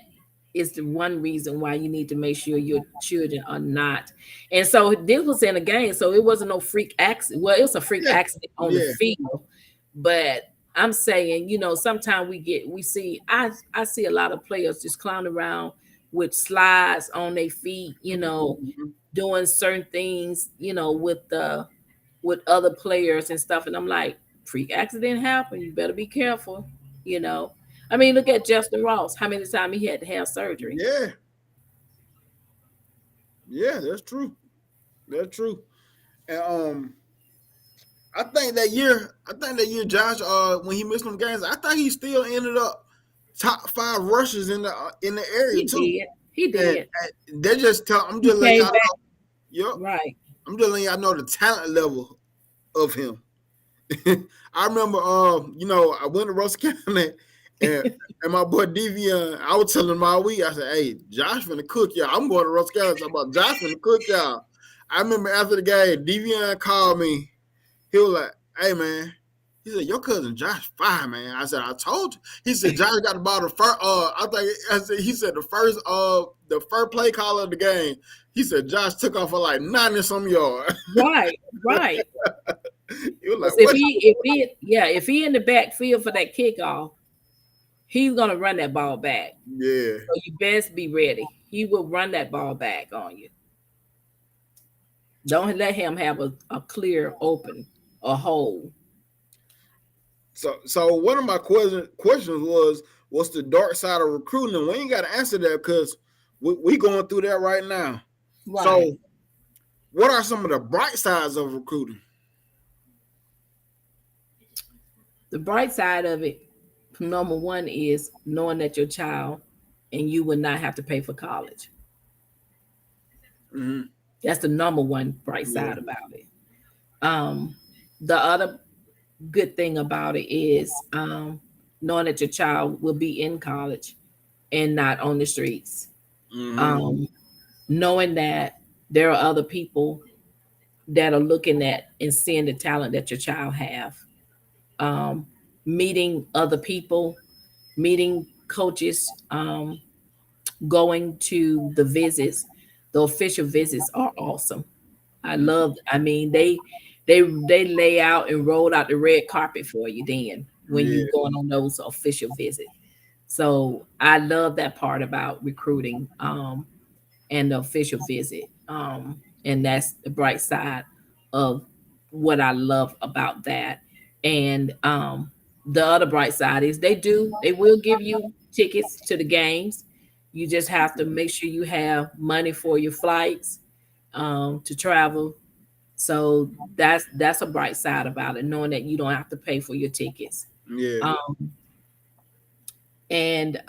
is the one reason why you need to make sure your children are not. And so this was in a game, so it wasn't no freak accident. Well, it was a freak Yeah. accident on the Yeah. field, but I'm saying, sometimes we see, I see a lot of players just clowning around with slides on their feet, doing certain things, with other players and stuff. And I'm like, freak accident happen. You better be careful, you know. I mean, look at Justin Ross. How many times he had to have surgery? Yeah. Yeah, that's true. That's true. And I think that year, Josh, when he missed them games, I think he still ended up top 5 rushers in the area He too. did. He And, did. and they just I'm He just letting came y'all back. know. Yep. Right. I'm just letting y'all know the talent level of him. I remember, I went to Russell County, and my boy Devion, I was telling him all week, I said, hey, Josh finna cook y'all. I'm going to Russell County, talking about Josh finna cook y'all. I remember after the game, Devion called me. He was like, hey, man. He said, your cousin Josh fine, man. I said, I told you. He said, Josh got the ball the first, he said the first play call of the game. He said, Josh took off for like 90-some yards. Right. Right. He was like, If what? if he in the backfield for that kickoff, he's gonna run that ball back. Yeah. So you best be ready. He will run that ball back on you. Don't let him have a clear open a hole. So one of my questions was, what's the dark side of recruiting? And we ain't got to answer that because we going through that right now. Right. So what are some of the bright sides of recruiting? The bright side of it, number one, is knowing that your child and you will not have to pay for college. Mm-hmm. That's the number one bright side about it. The other good thing about it is knowing that your child will be in college and not on the streets. Mm-hmm. Um, knowing that there are other people that are looking at and seeing the talent that your child have. Um, meeting other people, meeting coaches, going to the visits, the official visits are awesome. I love. I mean, they lay out and roll out the red carpet for you then when you Yeah. going on those official visits. So I love that part about recruiting. And the official visit. And that's the bright side of what I love about that. And the other bright side is they will give you tickets to the games. You just have to make sure you have money for your flights to travel. So that's a bright side about it, knowing that you don't have to pay for your tickets. Yeah. Um, and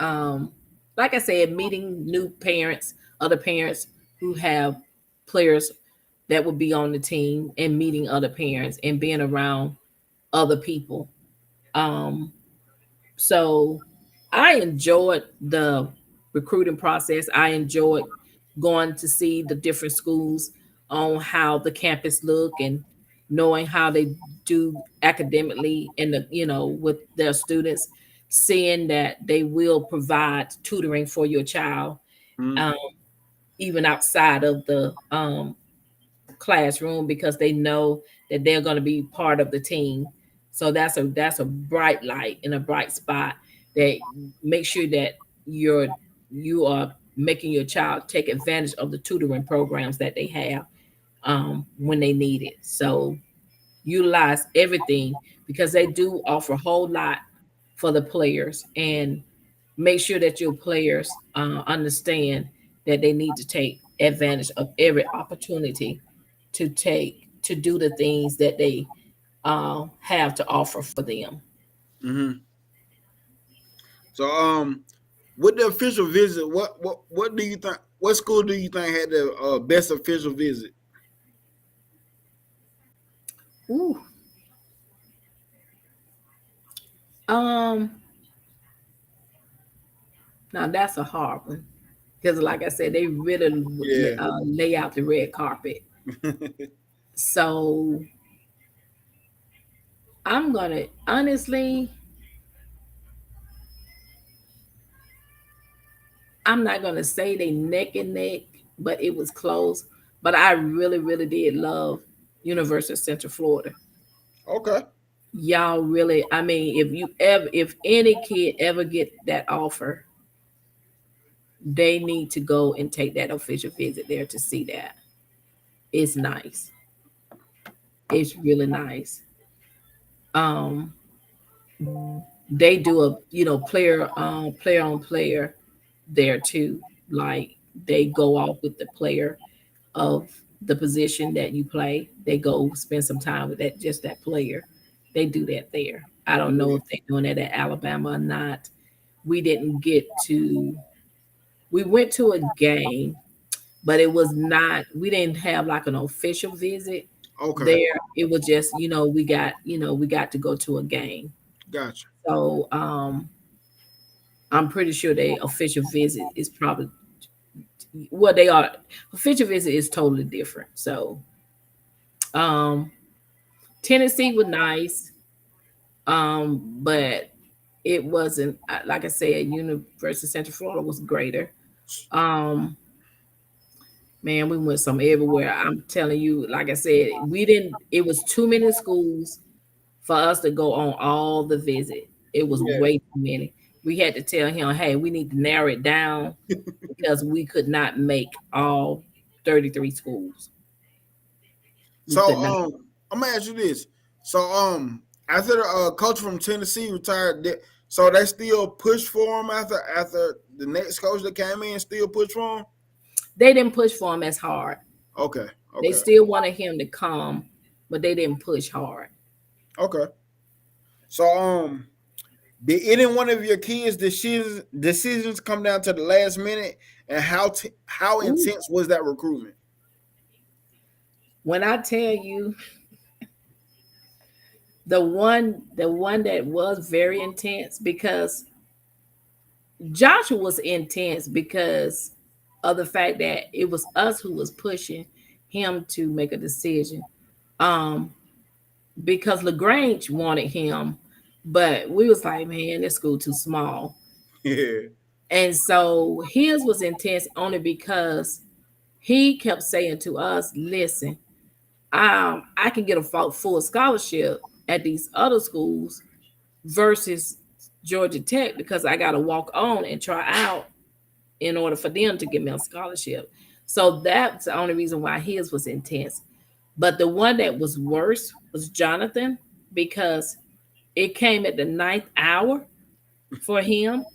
like I said, meeting new parents, other parents who have players that would be on the team, and meeting other parents and being around other people. Um, so I enjoyed the recruiting process. I enjoyed going to see the different schools on how the campus look and knowing how they do academically and with their students, seeing that they will provide tutoring for your child, Mm-hmm. um, even outside of the classroom, because they know that they're going to be part of the team. So that's a bright light and a bright spot that make sure that you are making your child take advantage of the tutoring programs that they have when they need it. So utilize everything, because they do offer a whole lot for the players, and make sure that your players understand that they need to take advantage of every opportunity to do the things that they have to offer for them. Mm-hmm. So with the official visit, what do you think? What school do you think had the best official visit? Ooh. Um, Now that's a hard one, because, like I said, they really Yeah. lay out the red carpet. So I'm gonna honestly, I'm not gonna say they neck and neck, but it was close. But I really, really did love University of Central Florida. Okay. Y'all really, I mean, if any kid ever get that offer, they need to go and take that official visit there to see that. It's nice. It's really nice. Um, they do a player on player there too. Like, they go off with the player of the position that you play. They go spend some time with that player. They do that there. I don't know Yeah. if they're doing that at Alabama or not. We didn't get to. We went to a game, but it was not. We didn't have like an official visit Okay. there. It was just we got to go to a game. Gotcha. So I'm pretty sure the official visit is probably what they are. Official visit is totally different. So um Tennessee was nice, but it wasn't like I said. University of Central Florida was greater. Um, Man, we went some everywhere. I'm telling you, like I said, we didn't. It was too many schools for us to go on all the visit. It was Yeah. way too many. We had to tell him, hey, we need to narrow it down, because we could not make all 33 schools. We So could not. I'm gonna ask you this. So after the coach from Tennessee retired, so they still push for him after the next coach that came in still push for him. They didn't push for him as hard. Okay. They Okay. still wanted him to come, but they didn't push hard. Okay. So did any one of your kids' decisions come down to the last minute, and how Ooh, intense was that recruitment? when I tell you, The one that was very intense because Joshua was intense because of the fact that it was us who was pushing him to make a decision. Um, because Lagrange wanted him, but we was like, man, this school too small. Yeah. And so his was intense only because he kept saying to us, listen, I can get a full scholarship at these other schools versus Georgia Tech because I got to walk on and try out in order for them to give me a scholarship. So that's the only reason why his was intense. But the one that was worse was Jonathan because it came at the ninth hour for him.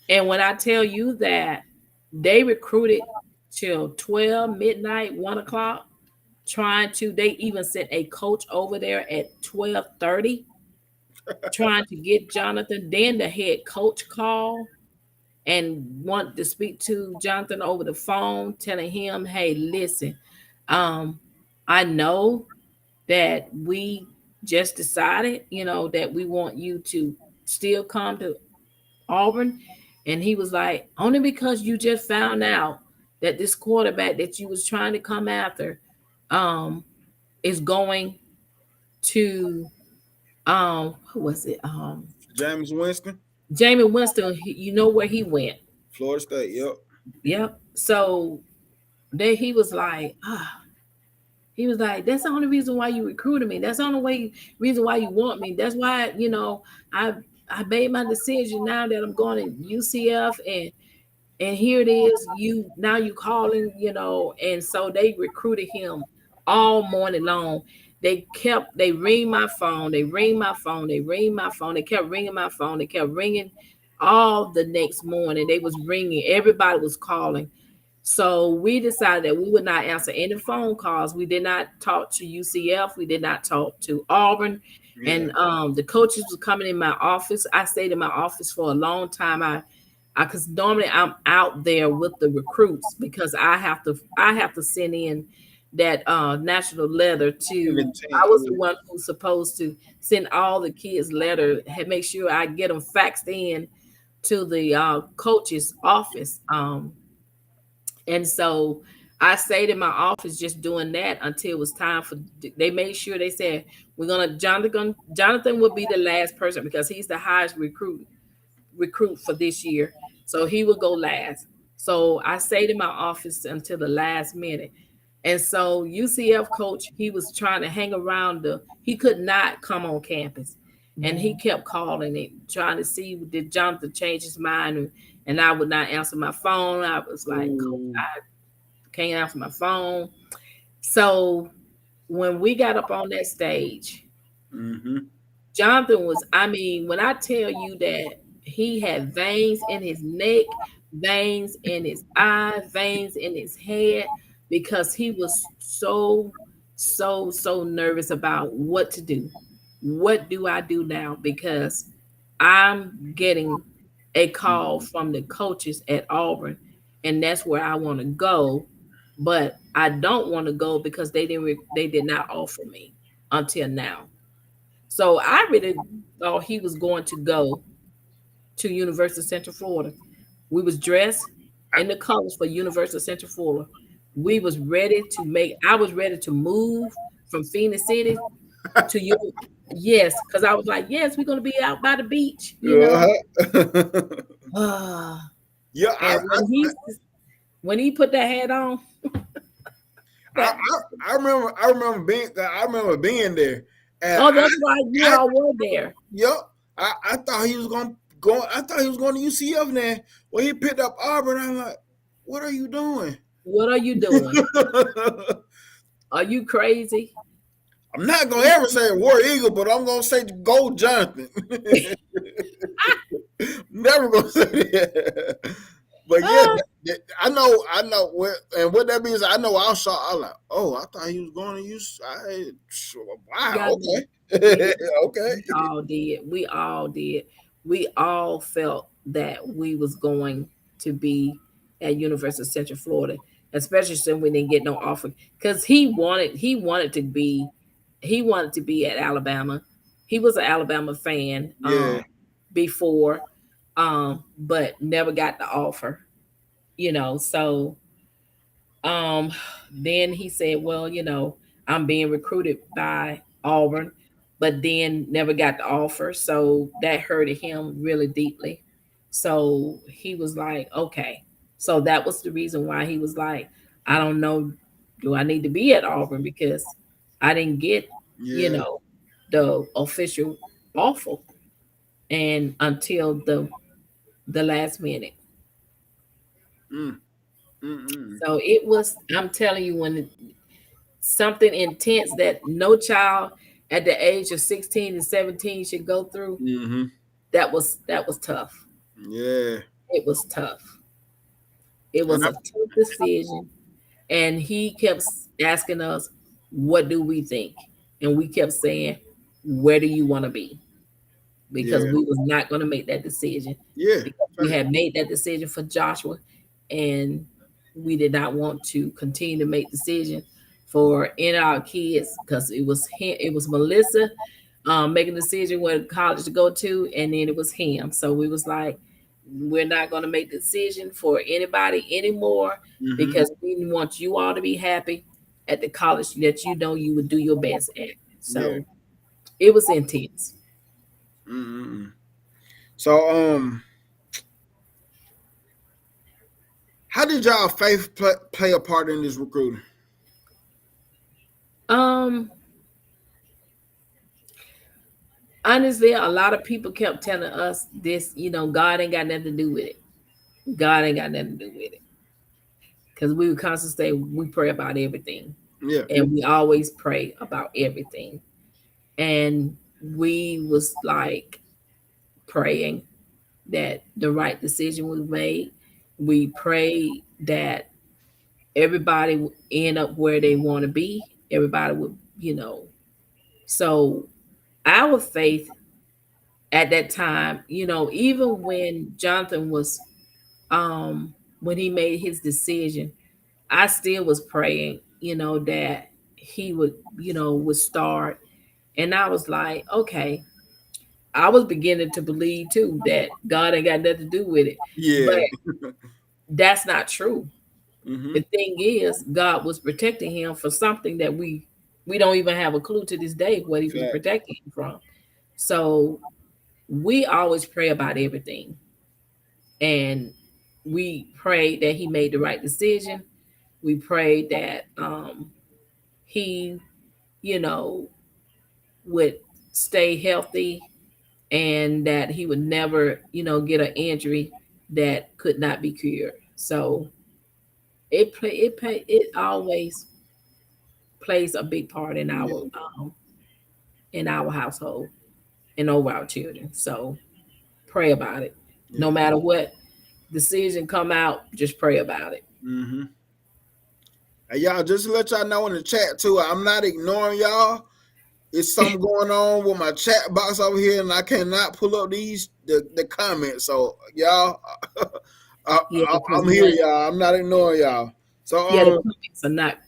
And when I tell you that they recruited till 12 midnight, 1 o'clock, they even sent a coach over there at 12:30 trying to get Jonathan. Then the head coach called and wanted to speak to Jonathan over the phone, telling him, hey, listen, um, I know that we just decided, that we want you to still come to Auburn. And he was like, only because you just found out that this quarterback that you was trying to come after um is going to who was it? James Winston, Jamie Winston, you know where he went. Florida State. Yep. Yep. So then he was like, that's the only reason why you recruited me. That's the only reason why you want me. That's why, I I made my decision now that I'm going to UCF and here it is, you calling, and so they recruited him all morning long. They ring my phone, they ring my phone, they ring my phone, they kept ringing my phone, they kept ringing all the next morning. They was ringing, everybody was calling. So we decided that we would not answer any phone calls. We did not talk to UCF. We did not talk to Auburn. Yeah. And the coaches were coming in my office. I stayed in my office for a long time. Because normally I'm out there with the recruits because I have to send in that national letter to. I was the one who's supposed to send all the kids letter, make sure I get them faxed in to the coach's office. And so I stayed in my office just doing that until it was time for. They made sure they said we're gonna Jonathan would be the last person because he's the highest recruit for this year. So he would go last. So I stayed in my office until the last minute. And so UCF coach, he was trying to hang around he could not come on campus. And he kept calling it, trying to see did Jonathan change his mind. And I would not answer my phone. I was like, Coach, I can't answer my phone. So when we got up on that stage, Mm-hmm. Jonathan was, I mean, when I tell you that he had veins in his neck, veins in his eye, veins in his head, because he was so nervous about what to do. What do I do now? Because I'm getting a call from the coaches at Auburn, and that's where I want to go. But I don't want to go because they did not offer me until now. So I really thought he was going to go to University of Central Florida. We was dressed in the colors for University of Central Florida. We was ready to make. I was ready to move from Phoenix City to you. Yes, because I was like, yes, we're gonna be out by the beach, Uh-huh. Ah, Yeah, and when he put that hat on, I, that I, I remember being there, and oh, that's right, you I all were there. yep, I thought he was going to go. I thought he was going to UCF. Now when he picked up Auburn, I'm like, what are you doing? What are you doing? Are you crazy? I'm not gonna ever say War Eagle, but I'm gonna say Gold Jonathan. Never gonna say that. But yeah, Ah, I know. And what that means, I know. I saw. I like, oh, I thought he was going to use. Wow. God, Okay. yes, Okay. we all did. We all did. We all felt that we was going to be at University of Central Florida, especially since we didn't get no offer. Because he wanted to be at Alabama. he was an Alabama fan Yeah. before, but never got the offer, so um, then he said, well, I'm being recruited by Auburn, but then never got the offer. So that hurted him really deeply. So he was like, okay. So that was the reason why he was like, I don't know, do I need to be at Auburn? Because I didn't get, you Yeah. know, the official offer and until the last minute. Mm, mm. So it was, I'm telling you, when something intense that no child at the age of 16 and 17 should go through, Mm-hmm. that was tough. Yeah. It was tough. It And was I, a tough decision. And he kept asking us, what do we think? And we kept saying, where do you want to be? Because yeah. we was not going to make that decision, Yeah. because we Fact. had made that decision for Joshua, and we did not want to continue to make decision for in our kids, because it was Melissa making a decision what college to go to, and then it was him. So we was like, we're not going to make the decision for anybody anymore, Mm-hmm. because we want you all to be happy at the college that you would do your best at. Yeah. So it was intense. Mm-hmm. So how did y'all faith play a part in this recruiting? Um, Honestly, a lot of people kept telling us this, God ain't got nothing to do with it. God ain't got nothing to do with it. Because we would constantly say we pray about everything. Yeah. And we always pray about everything. And we was like praying that the right decision was made. We prayed that everybody would end up where they want to be. Everybody would. So our faith at that time, even when Jonathan was when he made his decision, I still was praying, that he would start. And I was like, okay, I was beginning to believe too that God ain't got nothing to do with it. But Yeah. that's not true. Mm-hmm. The thing is, God was protecting him for something that we don't even have a clue to this day what he was Fact. protecting him from. So we always pray about everything. And we prayed that he made the right decision. We prayed that he, you know, would stay healthy, and that he would never, get an injury that could not be cured. So it always plays a big part Yeah. in our household and over our children. So pray about it. No Yeah. matter what decision come out, just pray about it. Mm-hmm. Hey, y'all, just to let y'all know in the chat too, I'm not ignoring y'all. It's something going on with my chat box over here, and I cannot pull up the comments. So y'all, Yeah, because I'm here, y'all. I'm not ignoring y'all. So the comments are not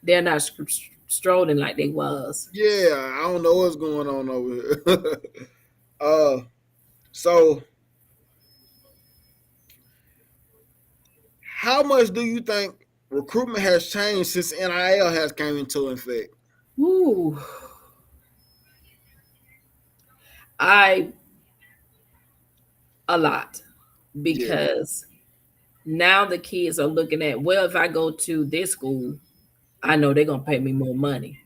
they're not strolling like they was. yeah, I don't know what's going on over here. uh, so how much do you think recruitment has changed since NIL has came into effect? Ooh, I a lot, Yeah. because now the kids are looking at, well, if I go to this school, I know they're gonna pay me more money,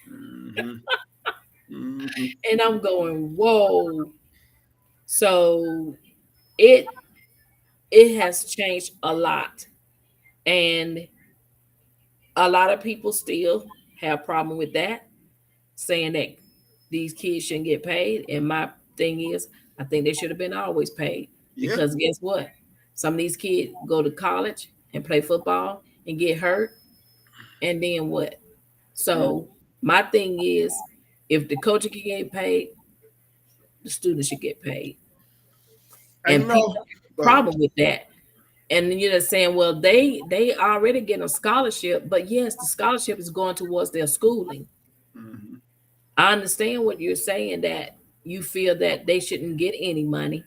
Mm-hmm. Mm-hmm. and I'm going, whoa. So it it has changed a lot, and a lot of people still have problem with that, saying that these kids shouldn't get paid. And my thing is, I think they should have been always paid, Yeah. because guess what? Some of these kids go to college and play football and get hurt, and then what? Mm. So my thing is, if the coach can get paid, the student should get paid. And And people have a go ahead. problem with that. And you're saying, well, they already get a scholarship, but yes, the scholarship is going towards their schooling. Mhm. I understand what you're saying, that you feel that they shouldn't get any money,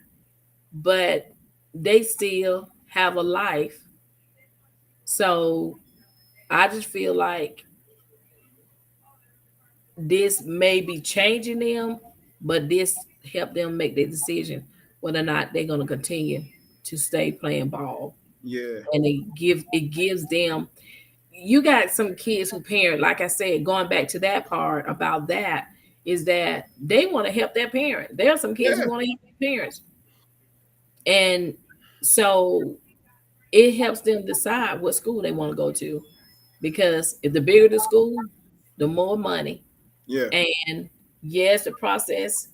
but they still have a life. So I just feel like this may be changing them, but this help them make their decision whether or not they're going to continue to stay playing ball. Yeah, And it gives them, you got some kids who parent, like I said, going back to that part about that, is that they want to help their parent. There are some kids who yeah, want to help their parents. And so it helps them decide what school they want to go to. Because if the bigger the school, the more money. yeah. And yes, the process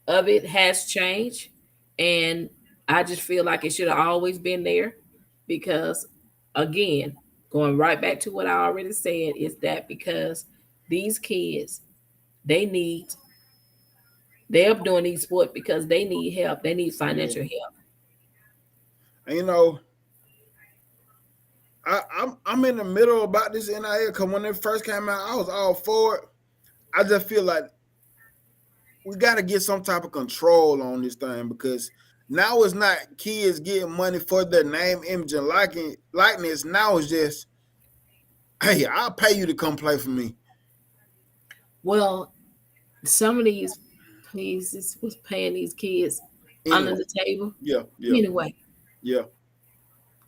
of it has changed. And I just feel like it should have always been there. Because again, going right back to what I already said, is that because these kids, they need, they're doing these sports because they need help. They need Yeah. financial help. And you know, I'm in the middle about this NIL because when it first came out, I was all for it. I just feel like we got to get some type of control on this thing because now it's not kids getting money for their name, image, and likeness. Now it's just, hey, I'll pay you to come play for me. Well, some of these places was paying these kids under Anyway, the table. yeah, yeah, Anyway, yeah,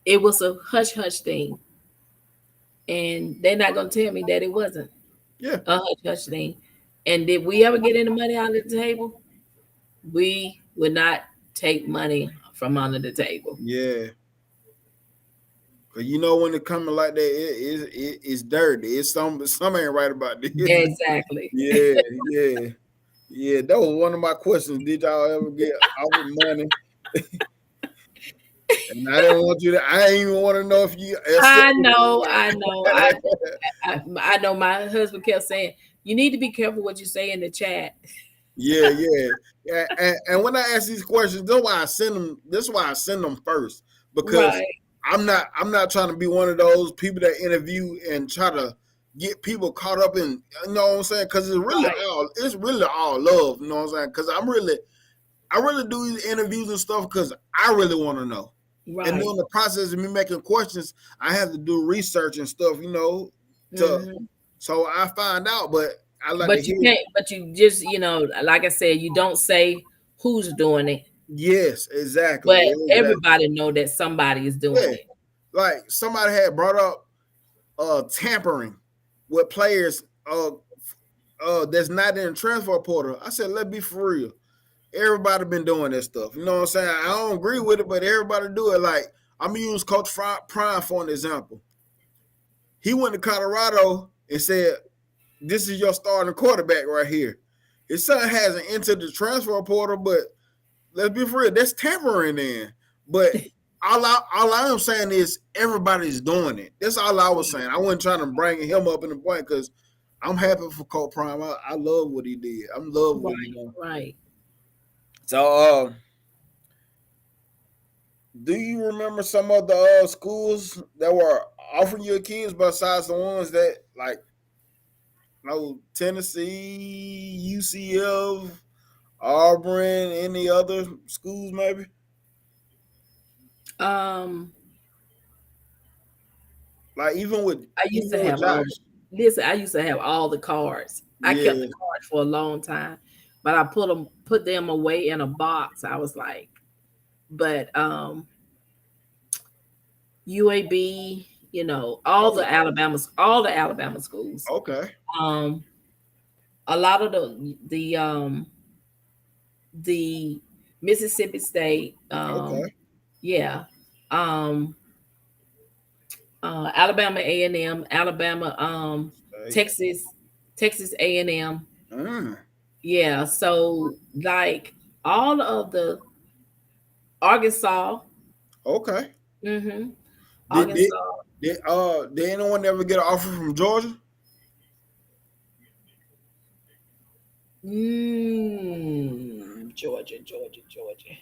it was a hush hush thing. And they're not gonna tell me that it wasn't yeah, a hush hush thing. And did we ever get any money under the table? We would not take money from under the table. yeah. Cause you know when it coming like that, it's dirty. It's some ain't right about this. Exactly. Yeah, yeah, yeah. That was one of my questions. Did y'all ever get offered money? And I didn't want you to. I didn't even want to know if you I accepted know, I know. I, it. I know my husband kept saying, you need to be careful what you say in the chat. Yeah, yeah, yeah. And when I ask these questions, that's why I send them. That's why I send them first because Right, I'm not trying to be one of those people that interview and try to get people caught up in. You know what I'm saying? Because right, it's really all love. You know what I'm saying? Because I really do these interviews and stuff because I really want to know. And right. during the process of me making questions, I have to do research and stuff. You know, to Mhm. so I find out. But I like to But you hear. can't, but you just, like I said, you don't say who's doing it, Yes, exactly, but exactly. everybody know that somebody is doing Yeah, it. like somebody had brought up tampering with players that's not in the transfer portal. I said, let's be for real. Everybody been doing that stuff. You know what I'm saying? I don't agree with it, but everybody do it. Like I'm gonna use Coach Prime for an example. He went to Colorado and said, "This is your starting quarterback right here." His son hasn't entered the transfer portal, but let's be for real, that's tampering in. But all I am saying is everybody's doing it. That's all I was saying. I wasn't trying to bring him up in the point because I'm happy for Coach Prime. I love what he did. I love what he Right, done. right. So, do you remember some of the schools that were offering your kids besides the ones that like, Tennessee, UCF, Auburn, any other schools maybe? Um, Like I used even to with have all Josh. listen, I used to have all the cards. I kept the Yeah. cards for a long time, but I put them away in a box. I was like, but UAB, Oh, all the Alabama schools. okay. Um, a lot of the Mississippi State, Okay. yeah, um, Alabama A&M, Alabama, Hey. Texas, Texas A&M, Mm, yeah. So like all of the Arkansas, okay. mm-hmm, Did did Arkansas, did anyone ever get an offer from Georgia? Georgia, Georgia, Georgia.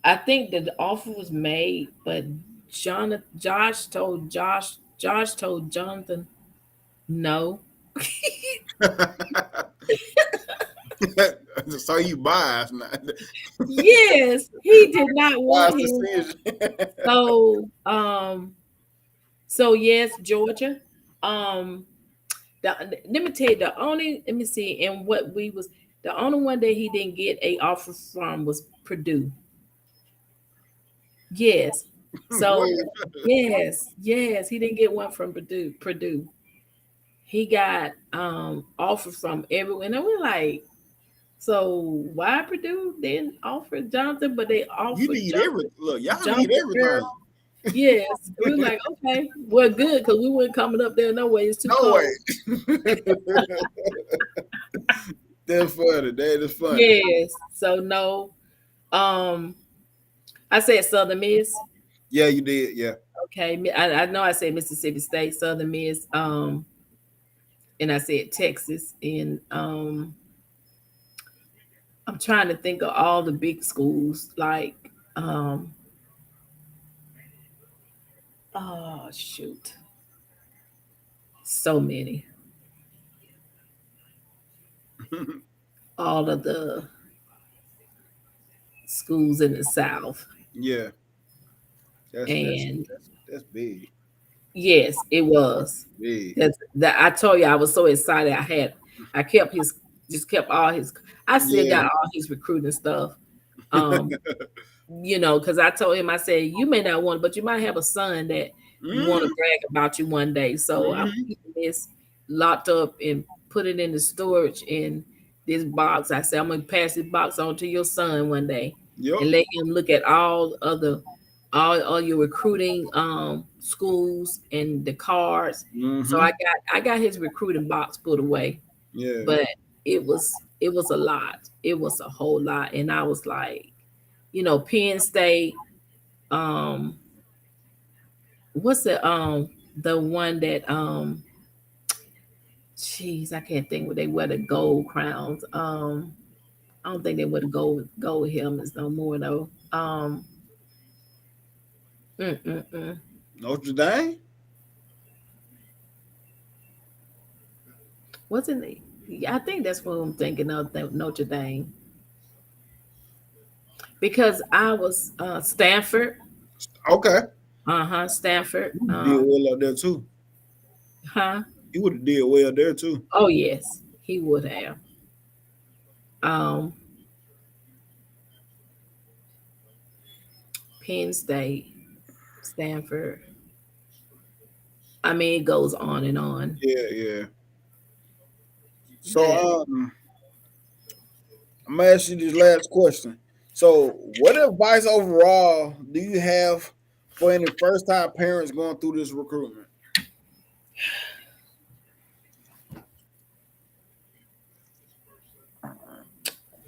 I think that the offer was made, but Josh told Jonathan no. So you biased now. Yes, he did not want Biased him. decision. So so yes, Georgia. Um let me tell you, the only, let me see, and what we was, the only one that he didn't get a offer from was Purdue. Yes. So Wait. yes, he didn't get one from Purdue. He got offer from everyone. And we're like, so why Purdue didn't offer Jonathan, but they You offered need everything. Look, y'all need Jonathan everything. Girl. Yes. We were like, okay, well good, because we weren't coming up there no way. It's too No cold. way. That's funny. That is funny. Yes. So no. Um I said Southern Miss. Yeah, you did. Yeah. Okay. I know I said Mississippi State, Southern Miss, and I said Texas. And I'm trying to think of all the big schools, like oh shoot. So many. All of the schools in the South. Yeah. That's that's And that's that's big. yes, it was. Big. That's that I told you I was so excited. I kept his, just kept all his, I still Yeah. got all his recruiting stuff. Um, because I told him, I said, you may not want, but you might have a son that you want to Hmm. brag about you one day. So I'm Hmm. keeping this locked up and put it in the storage in this box. I said, I'm gonna pass this box on to your son one day Yep. and let him look at all other all your recruiting schools and the cards. So Hmm. I got his recruiting box put away, Yeah. but it was a lot. It was a whole lot. And I was like, Penn State, um, what's the one that jeez, I can't think what they wear, the gold crowns. I don't think they wear the gold helmets no more though. Mm, mm, mm. Notre Dame. Wasn't it? Yeah, I think that's what I'm thinking of, Notre Dame, because I was Stanford. Okay. Stanford. You did well out there too. Huh? You would have did well there too. Oh yes, he would have. Um, Penn State, Stanford. I mean, it goes on and on. Yeah, yeah. That So I'm gonna ask you this last question. So what advice overall do you have for any first time parents going through this recruitment?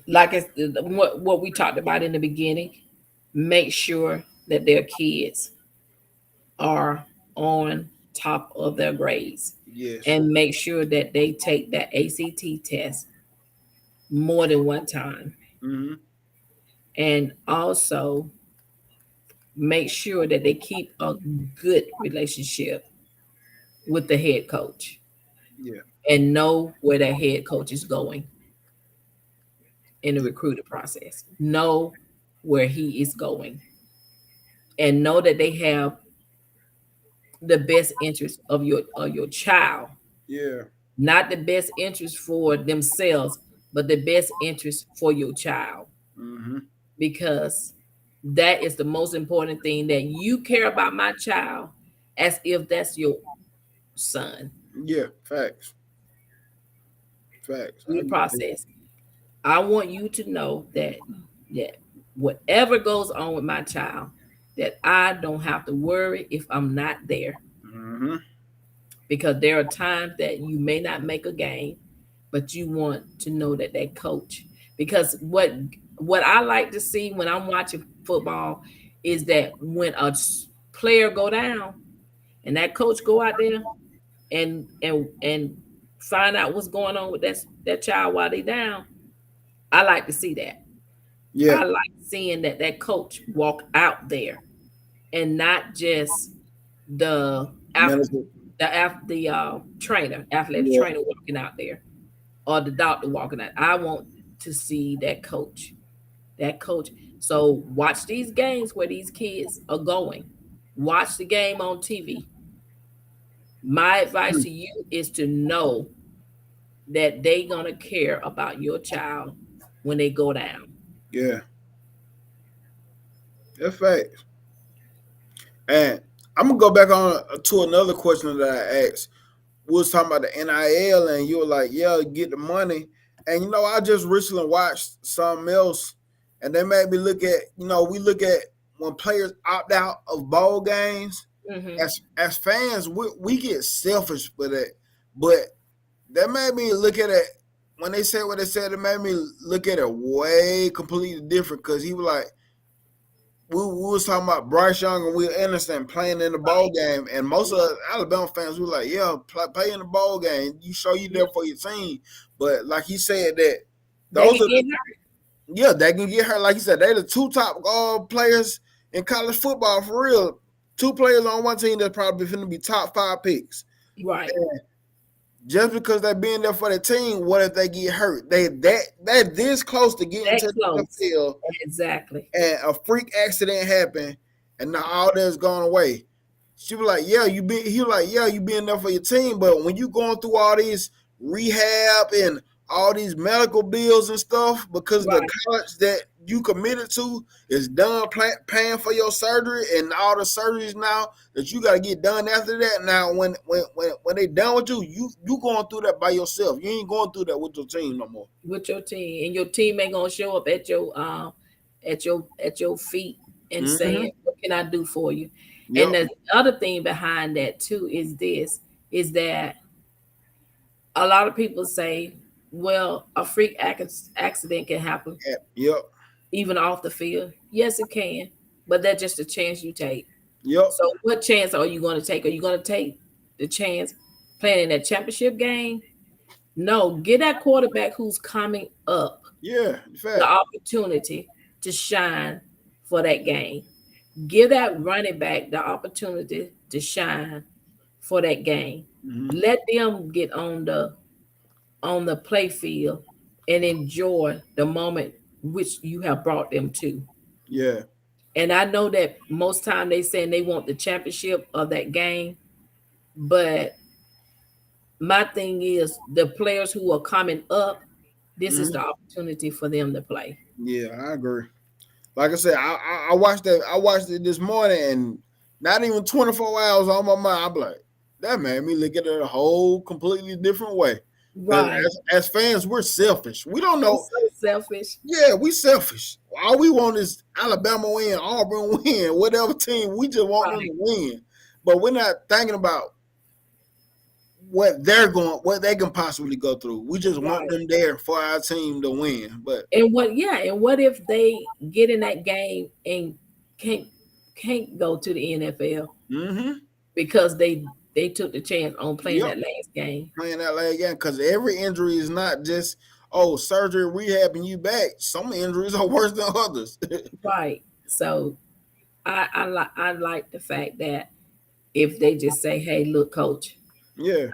like it's what we talked about in the beginning. Make sure that their kids are on top of their grades, Yes. and make sure that they take that ACT test more than one time, Mm-hmm. and also make sure that they keep a good relationship with the head coach Yeah. and know where their head coach is going in the recruiting process. Know where he is going, and know that they have the best interest of your child, Yeah. not the best interest for themselves, but the best interest for your child, Mm-hmm. because that is the most important thing, that you care about my child as if that's your son. Yeah. Facts. Facts. Through I the agree. process, I want you to know that whatever goes on with my child, that I don't have to worry if I'm not there, Mm-hmm. because there are times that you may not make a game, but you want to know that that coach, because what I like to see when I'm watching football is that when player go down and that coach go out there and find out what's going on with that child while they down. I like to see that. Yeah. I like seeing that coach walk out there and not just the after Medical. the trainer, athletic Yeah, trainer walking out there, or the doctor walking out. I want to see that coach. That coach. So watch these games where these kids are going. Watch the game on TV. My advice mm, to you is to know that they gonna care about your child when they go down. yeah, that's facts. And I'm gonna go back on to another question that I asked. We was talking about the NIL, and you were like, "Yeah, get the money." And I just recently watched something else, and they made me look at. We look at when players opt out of bowl games. Hmm. As fans, we get selfish for that, but that made me look at it when they said what they said. It made me look at it way completely different because he was like, we was talking about Bryce Young and Will Anderson playing in the bowl Right. game, and most of the Alabama fans were like, "Yeah, play in the bowl game. You show you there Yeah, for your team." But like he said, that they those can are get hurt. they can get hurt. Like he said, they the two top players in college football for real. Two players on one team that's probably going to be top 5 picks. Right. Just because they being there for the team, what if they get hurt? They're this close to getting That to the close. NFL, Exactly. and a freak accident happened, and now all that's gone away. She was like, "Yeah, you be." He was like, "Yeah, you being there for your team, but when you going through all these rehab and all these medical bills and stuff because the Right. college that you committed to is done paying for your surgery and all the surgeries now that you got to get done after that. Now, when they done with you going through that by yourself. You ain't going through that with your team no more." With your team, and your team ain't gonna show up at your feet and Mm-hmm. saying, "What can I do for you?" And Yep. the other thing behind that too is that a lot of people say, "Well, a freak accident can happen Yep. even off the field." Yes, it can, but that's just a chance you take. Yep. So, what chance are you going to take? Are you going to take the chance playing in that championship game? No, get that quarterback who's coming up Yeah. the Fact. opportunity to shine for that game. Give that running back the opportunity to shine for that game. Mm-hmm. Let them get on the play field and enjoy the moment which you have brought them to. Yeah. And I know that most time they saying they want the championship of that game, but my thing is the players who are coming up, this is Mm-hmm. the opportunity for them to play. Yeah, I agree. Like I said, I watched that. I watched it this morning, and not even 24 hours on my mind. I'm like, that made me look at it a whole completely different way. Because Right. as fans, we're selfish. We don't We're know. so selfish. Yeah, we selfish. All we want is Alabama win, Auburn win, whatever team. We just want them Right. to win. But we're not thinking about what they can possibly go through. We just want Right. them there for our team to win. But And what if they get in that game and can't can't go to the NFL mm-hmm, because they took the chance on playing yep. that last game. Playing that leg again because every injury is not just surgery, rehabbing you back. Some injuries are worse than others. Right. So I like the fact that if they just say, "Hey, look, coach, Yeah,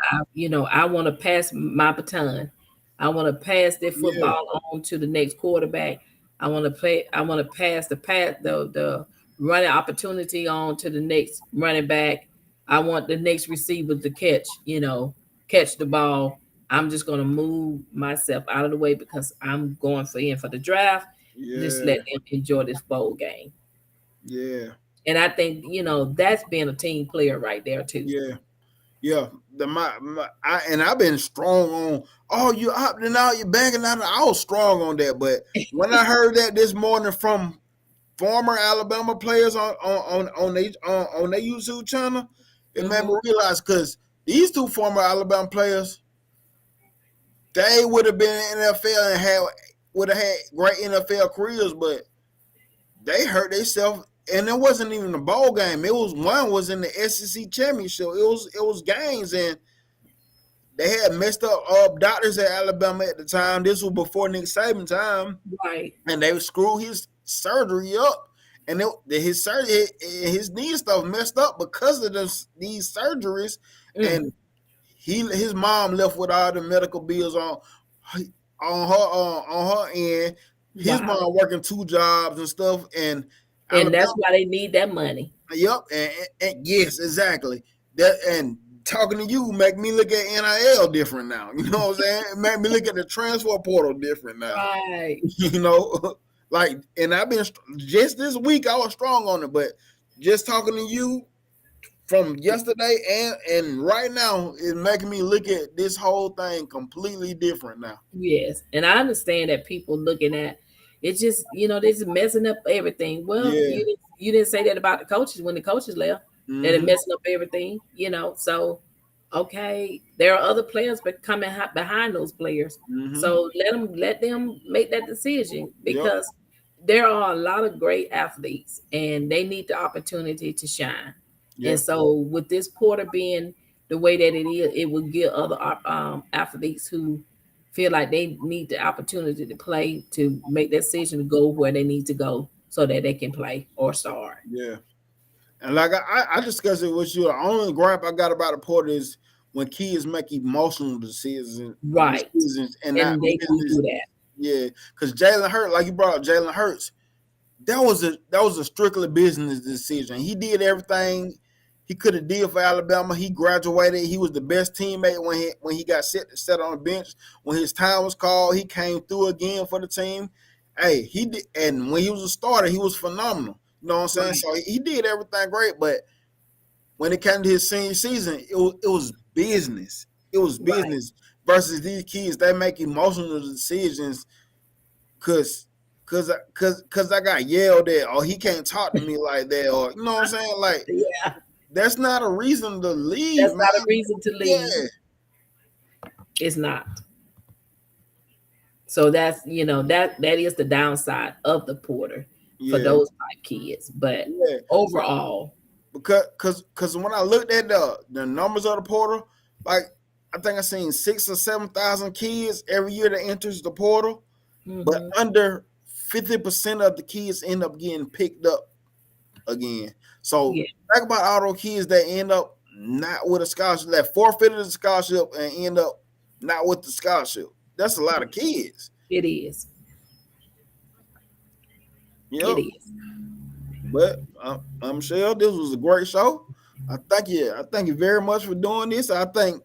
I want to pass my baton. I want to pass the yeah, football on to the next quarterback. I want to play. I want to pass the running opportunity on to the next running back. I want the next receiver to catch the ball. I'm just going to move myself out of the way because I'm going for the draft. Just yeah, let them enjoy this bowl game. yeah, And I think that's being a team player right there too. yeah, yeah. I've been strong on. Oh, you opting out, you backing out. I was strong on that, but when I heard that this morning from former Alabama players on their YouTube channel, it made me Hmm. realize because these two former Alabama players, they would have been in the NFL and would have had great NFL careers, but they hurt themselves. And it wasn't even a bowl game. It was one was in the SEC championship. It was games, and they had messed up doctors at Alabama at the time. This was before Nick Saban time, Right. and they screwed his surgery up. and his surgery, his knee stuff messed up because of these surgeries, and his mom left with all the medical bills on her end. His Wow. mom working 2 jobs and stuff, and And Alabama. that's why they need that money. Yep, and yes, exactly. That and talking to you make me look at NIL different now. You know what I'm saying? It made me look at the transfer portal different now. Right. You know, like, and I've been just this week I was strong on it, but just talking to you from yesterday and right now is making me look at this whole thing completely different now. Yes. And I understand that people looking at it's just, they're just messing up everything. Well, Yeah. you didn't say that about the coaches when the coaches left. That it messing up everything, So okay, there are other players but coming behind those players. So let them make that decision Yep. because there are a lot of great athletes and they need the opportunity to shine. Yeah. And so with this Porter being the way that it is, it will give other athletes who feel like they need the opportunity to play to make that decision to go where they need to go so that they can play or start. Yeah. And like I discussed it with you, the only gripe I got about the Porter is when kids make emotional Right. and not And they do business. that. Yeah, because Jalen Hurts, like you brought up Jalen Hurts, that was a strictly business decision. He did everything he could have did for Alabama. He graduated. He was the best teammate when he got set on the bench. When his time was called, he came through again for the team. Hey, he did, and when he was a starter, he was phenomenal. You know what I'm saying? Right. So he did everything great, but when it came to his senior season, it was business. It was Right. business versus these kids. They make emotional decisions because I got yelled at, or he can't talk to me like that, or you know what I'm saying? Like, Yeah. that's not a reason to leave, That's man. not a reason to leave. Yeah. It's not. So that's that is the downside of the Porter for Yeah. those type kids. But Yeah. overall, Because when I looked at the numbers of the portal, like I think I seen 6,000 or 7,000 kids every year that enters the portal, but under 50% of the kids end up getting picked up again. So yeah, think about all those kids that end up not with a scholarship, that forfeited the scholarship and end up not with the scholarship. That's a lot of kids. it is. Yep. It is. But I'm sure this was a great show. I thank you. I thank you very much for doing this. I think,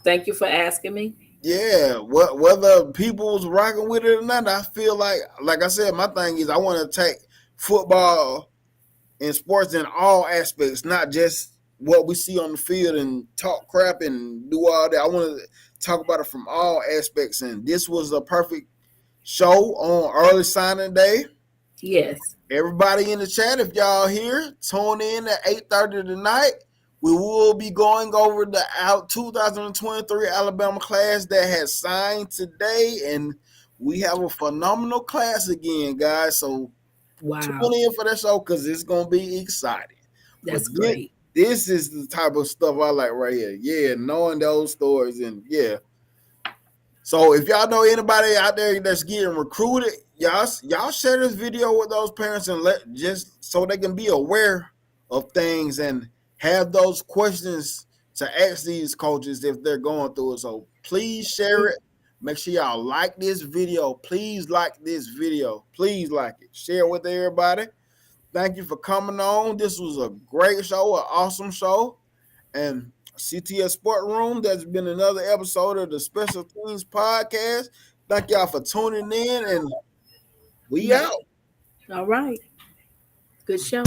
Thank you for asking me. yeah, whether people was rocking with it or not, I feel like I said, my thing is I want to take football and sports in all aspects, not just what we see on the field and talk crap and do all that. I want to talk about it from all aspects, and this was a perfect show on early signing day. Yes. Everybody in the chat, if y'all here, tune in at 8:30 tonight. We will be going over the 2023 Alabama class that has signed today, and we have a phenomenal class again, guys. So Wow. tune in for that show because it's gonna be exciting. That's But great. this is the type of stuff I like right here. Yeah, knowing those stories and yeah. So if y'all know anybody out there that's getting recruited, y'all share this video with those parents and just so they can be aware of things and have those questions to ask these coaches if they're going through it. So please share it. Make sure y'all like this video. Please like this video. Please like it. Share it with everybody. Thank you for coming on. This was a great show, an awesome show. And CTS Sports Room, that's been another episode of the Special Teams Podcast. Thank y'all for tuning in, and we out. All right. Good show.